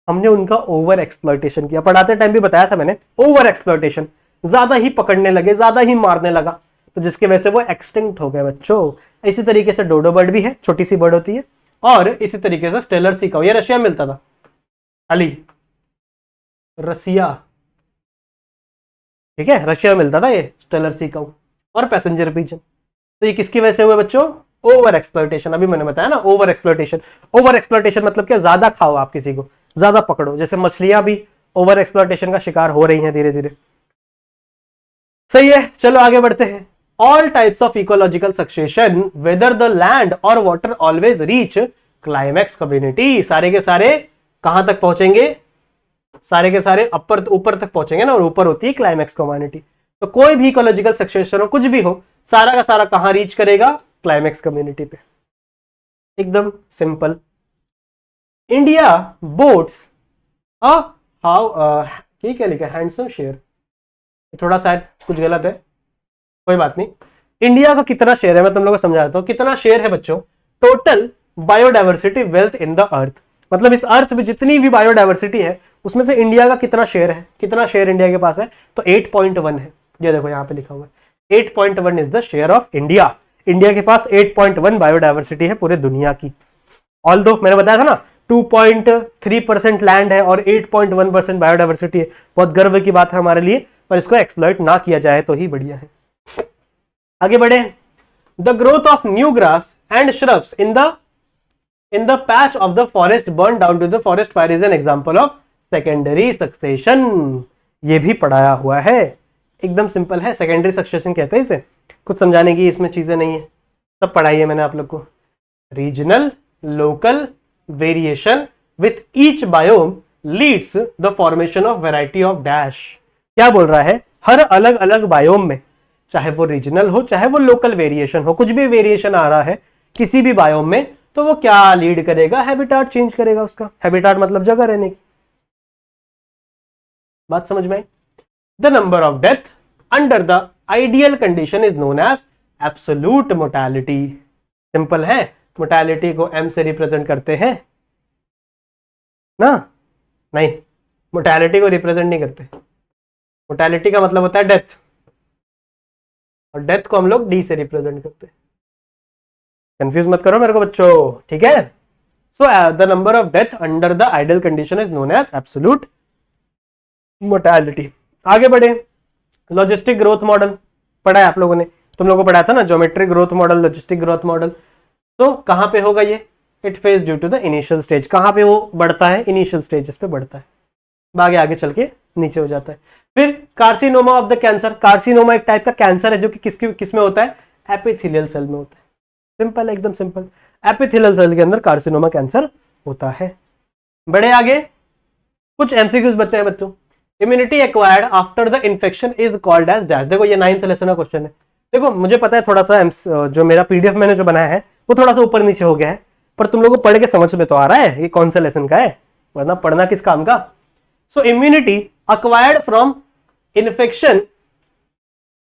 हमने उनका ओवर एक्सप्लॉयटेशन किया। पढ़ाते टाइम भी बताया था मैंने, ओवर एक्सप्लॉयटेशन, ज्यादा ही पकड़ने लगे, ज्यादा ही मारने लगा, तो जिसकी वजह से वो एक्सटिंक्ट हो गए बच्चों। इसी तरीके से डोडो बर्ड भी है, छोटी सी बर्ड होती है, और इसी तरीके से स्टेलर सी काऊ, ये रशिया में मिलता था, अली रसिया, ठीक है, रशिया में मिलता था ये स्टेलर सी काऊ और पैसेंजर पिजन। तो ये किसकी वजह से हुए बच्चों? Over exploitation. अभी मैंने बताया ना ओवर एक्सप्लॉयटेशन। ओवर एक्सप्लॉयटेशन मतलब क्या, ज्यादा खाओ आप किसी को, ज्यादा पकड़ो, जैसे मछलियां भी ओवर एक्सप्लॉयटेशन का शिकार हो रही हैं धीरे धीरे। सही है, चलो आगे बढ़ते हैं। All types of ecological succession whether the land और water always reach climax community. सारे के सारे कहां तक पहुंचेंगे? सारे के सारे अपर ऊपर तक पहुंचेंगे ना, और ऊपर होती है क्लाइमैक्स कम्युनिटी। तो कोई भी इकोलॉजिकल सक्सेशन हो, कुछ भी हो, सारा का सारा कहां रीच करेगा? क्लाइमैक्स कम्युनिटी पे। एकदम simple. India boats a how ठीक है लिखा हैंडसम शेयर, थोड़ा शायद कुछ गलत है, कोई बात नहीं। इंडिया का कितना शेयर है मैं तुम लोगों को समझाता हूं। कितना शेयर है बच्चों? Total biodiversity wealth in the earth, मतलब इस अर्थ में जितनी भी बायोडाइवर्सिटी है उसमें से इंडिया का कितना शेयर है, कितना शेयर इंडिया के पास है? तो 8.1 है। ये देखो यहां पे लिखा हुआ है 8.1 is the share of India. India के पास 8.1 बायोडाइवर्सिटी है पूरे दुनिया की। ऑल्दो मैंने बताया था ना 2.3% लैंड है और 8.1% बायोडाइवर्सिटी है, बहुत गर्व की बात है हमारे लिए, पर इसको एक्सप्लॉइट ना किया जाए तो ही बढ़िया है। आगे बढ़े। The growth of new grass and shrubs in the patch of the forest burn down to the forest fire is an example of secondary succession. ये भी पढ़ाया हुआ है, एकदम सिंपल है, सेकेंडरी सक्सेशन कहते हैं इसे, कुछ समझाने की इसमें चीजें नहीं है, सब पढ़ाई है मैंने आप लोग को। Regional local variation with each biome leads the formation of variety of dash. क्या बोल रहा है? हर अलग अलग बायोम में, चाहे वो रीजनल हो चाहे वो लोकल वेरिएशन हो, कुछ भी वेरिएशन आ रहा है किसी भी बायोम में, तो वो क्या लीड करेगा? हैबिटाट चेंज करेगा उसका। हैबिटाट मतलब जगह रहने की। बात समझ में आई? The number of death under the ideal condition is known as absolute mortality. Simple है, मोर्टेलिटी को एम से रिप्रेजेंट करते हैं ना? नहीं, मोर्टेलिटी को रिप्रेजेंट नहीं करते। मोर्टेलिटी का मतलब होता है डेथ, और डेथ को हम लोग डी से रिप्रेजेंट करते हैं। कंफ्यूज मत करो मेरे को बच्चों, ठीक है? So the number of death under the ideal condition is known as absolute mortality. आगे बढ़े। लॉजिस्टिक ग्रोथ मॉडल पढ़ा है आप लोगों ने, तुम लोगों को पढ़ाया था ना, geometric growth model, logistic growth model. तो कहां पे होगा ये? It phase due to the initial stage. कहां पे वो बढ़ता है? इनिशियल स्टेजेस पे बढ़ता है, आगे आगे चल के नीचे हो जाता है। फिर carcinoma of the cancer. Carcinoma एक टाइप का कैंसर है जो कि किसमें होता है? एपिथेलियल सेल में होता है। सिंपल है, एकदम सिंपल। एपिथेलियल सेल के अंदर कार्सिनोमा कैंसर होता है। बड़े आगे कुछ एमसीक्यूज बच्चे हैं बच्चों। Immunity acquired after the infection is called as dash. देखो ये 9th लेसन का क्वेश्चन है। देखो मुझे पता है थोड़ा सा जो मेरा पीडीएफ मैंने जो बनाया है वो थोड़ा सा ऊपर नीचे हो गया है, पर तुम लोगों को पढ़ के समझ में तो आ रहा है ये कौन सा लेसन का है, वरना पढ़ना किस काम का। सो इम्यूनिटी अक्वायर्ड फ्रॉम इन्फेक्शन।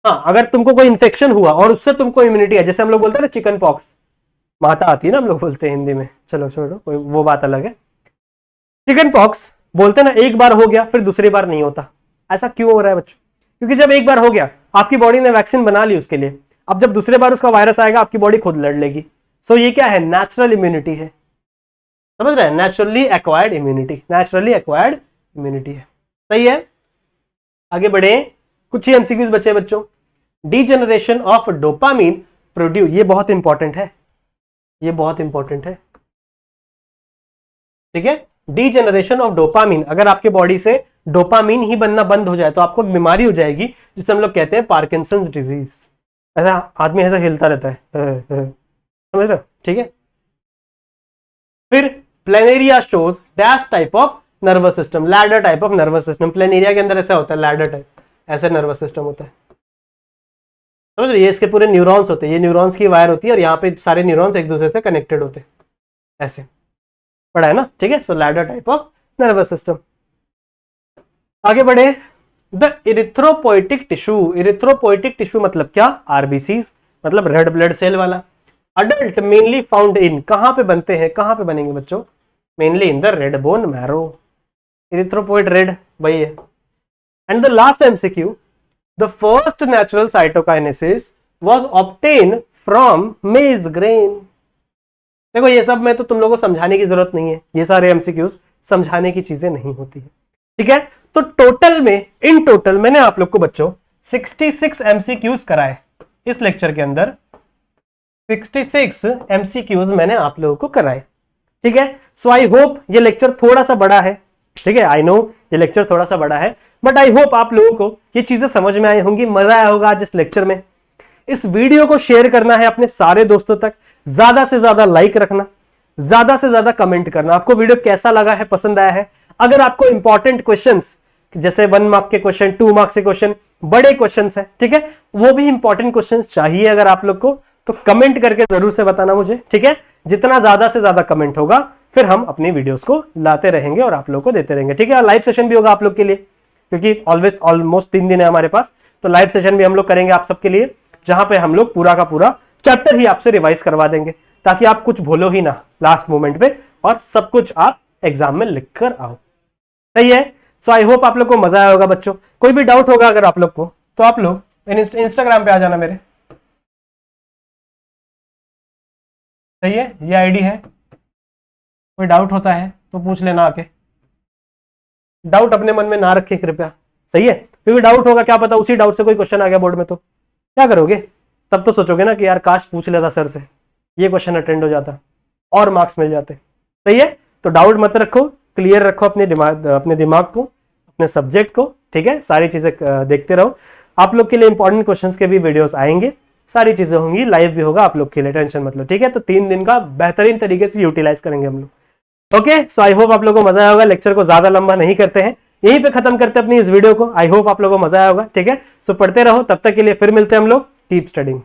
हाँ, अगर तुमको कोई इन्फेक्शन हुआ और उससे तुमको इम्यूनिटी है, जैसे हम लोग बोलते हैं ना चिकन पॉक्स, माता आती है ना हम लोग बोलते हैं हिंदी में, चलो छोड़ो कोई वो बात अलग है। चिकन पॉक्स बोलते हैं ना, एक बार हो गया फिर दूसरी बार नहीं होता। ऐसा क्यों हो रहा है बच्चों? क्योंकि जब एक बार हो गया आपकी बॉडी ने वैक्सीन बना ली उसके लिए, अब जब दूसरे बार उसका वायरस आएगा आपकी बॉडी खुद लड़ लेगी। सो ये क्या है? नेचुरल इम्यूनिटी है, समझ रहे हैं? Naturally acquired immunity, naturally acquired immunity है। सही है, आगे बढ़े, कुछ ही एमसीक्यूज बचे बच्चों। डीजेनरेशन ऑफ डोपामीन प्रोड्यूस, ये बहुत इंपॉर्टेंट है, ये बहुत इंपॉर्टेंट है, ठीक है। डीजेनरेशन ऑफ डोपामीन, अगर आपके बॉडी से डोपामीन ही बनना बंद हो जाए तो आपको बीमारी हो जाएगी जिसे हम लोग कहते हैं पार्किंसंस डिजीज। ऐसा आदमी ऐसा हिलता रहता है, समझ रहे हो, ठीक है। फिर planaria shows dash type of nervous system, ladder type of nervous system. Planaria के अंदर ऐसा होता है, लैडर टाइप, ऐसे नर्वस सिस्टम होता है, समझ रहे, ये इसके पूरे न्यूरॉन्स होते हैं, ये न्यूरॉन्स की वायर होती है और यहाँ पे सारे न्यूरॉन्स एक दूसरे से कनेक्टेड होते हैं, ऐसे पढ़ा है ना, ठीक है। So ladder type of nervous system. आगे बढ़े, the erythropoietic tissue, erythropoietic tissue मतलब क्या, आरबीसी, मतलब रेड ब्लड सेल वाला। अडल्ट मेनली फाउंड इन, कहां पे बनते हैं, कहां पे बनेंगे बच्चों, mainly in the red bone marrow, erythropoietic red वही है। And the last MCQ, the first natural cytokinesis was obtain from maize grain. देखो ये सब में तो तुम लोगों को समझाने की जरूरत नहीं है, ये सारे एमसीक्यूज समझाने की चीजें नहीं होती है, ठीक है। तो टोटल में, इन टोटल मैंने आप लोग को बच्चों 66 एमसीक्यूज कराए इस लेक्चर के अंदर, 66 एमसीक्यूज मैंने आप लोगों को कराए, ठीक है। सो आई होप ये लेक्चर थोड़ा सा बड़ा है, ठीक है, आई नो ये लेक्चर थोड़ा सा बड़ा है, बट आई होप आप लोगों को ये चीजें समझ में आई होंगी, मजा आया होगा आज इस लेक्चर में। इस वीडियो को शेयर करना है अपने सारे दोस्तों तक, ज्यादा से ज्यादा लाइक रखना, ज्यादा से ज्यादा कमेंट करना, आपको वीडियो कैसा लगा है, पसंद आया है। अगर आपको इंपॉर्टेंट क्वेश्चंस जैसे 1 मार्क के क्वेश्चन, 2 मार्क्स के क्वेश्चन, बड़े क्वेश्चंस हैं, ठीक है, वो भी इंपॉर्टेंट क्वेश्चंस चाहिए अगर आप लोग को, तो कमेंट करके जरूर से बताना मुझे, ठीक है। जितना ज्यादा से ज्यादा कमेंट होगा फिर हम अपनी वीडियोस को लाते रहेंगे और आप लोग को देते रहेंगे, ठीक है। लाइव सेशन भी होगा आप लोग के लिए, क्योंकि ऑलमोस्ट 3 दिन है हमारे पास, तो लाइव सेशन भी हम लोग करेंगे आप सबके लिए, जहां पे हम लोग पूरा का पूरा चैप्टर ही आपसे रिवाइज करवा देंगे, ताकि आप कुछ भूलो ही ना लास्ट मोमेंट पे और सब कुछ आप एग्जाम में लिख कर आओ, सही है। सो आई होप आप लोग को मजा आया होगा बच्चों। कोई भी डाउट होगा अगर आप लोग को तो आप लोग इंस्टाग्राम पे आ जाना मेरे, सही है, ये आईडी है, कोई डाउट होता है तो पूछ लेना आके, डाउट अपने मन में ना रखें कृपया, सही है, क्योंकि डाउट होगा, क्या पता उसी डाउट से कोई क्वेश्चन आ गया बोर्ड में तो क्या करोगे, तब तो सोचोगे ना कि यार काश पूछ लेता सर से, ये क्वेश्चन अटेंड हो जाता और मार्क्स मिल जाते, सही है। तो डाउट मत रखो, क्लियर रखो अपने दिमाग को, अपने सब्जेक्ट को, ठीक है। सारी चीजें देखते रहो, आप लोग के लिए इंपॉर्टेंट क्वेश्चंस के भी वीडियोस आएंगे, सारी चीजें होंगी, लाइव भी होगा आप लोग के लिए, टेंशन मत लो, ठीक है। तो 3 दिन का बेहतरीन तरीके से यूटिलाइज करेंगे हम लोग, ओके। सो आई होप आप लोगों को मजा आया होगा। लेक्चर को ज्यादा लंबा नहीं करते हैं, यहीं पे खत्म करते हैं अपनी इस वीडियो को। आई होप आप लोगों को मजा आया होगा, ठीक है। सो पढ़ते रहो, तब तक के लिए फिर मिलते हैं हम लोग, कीप स्टडिंग।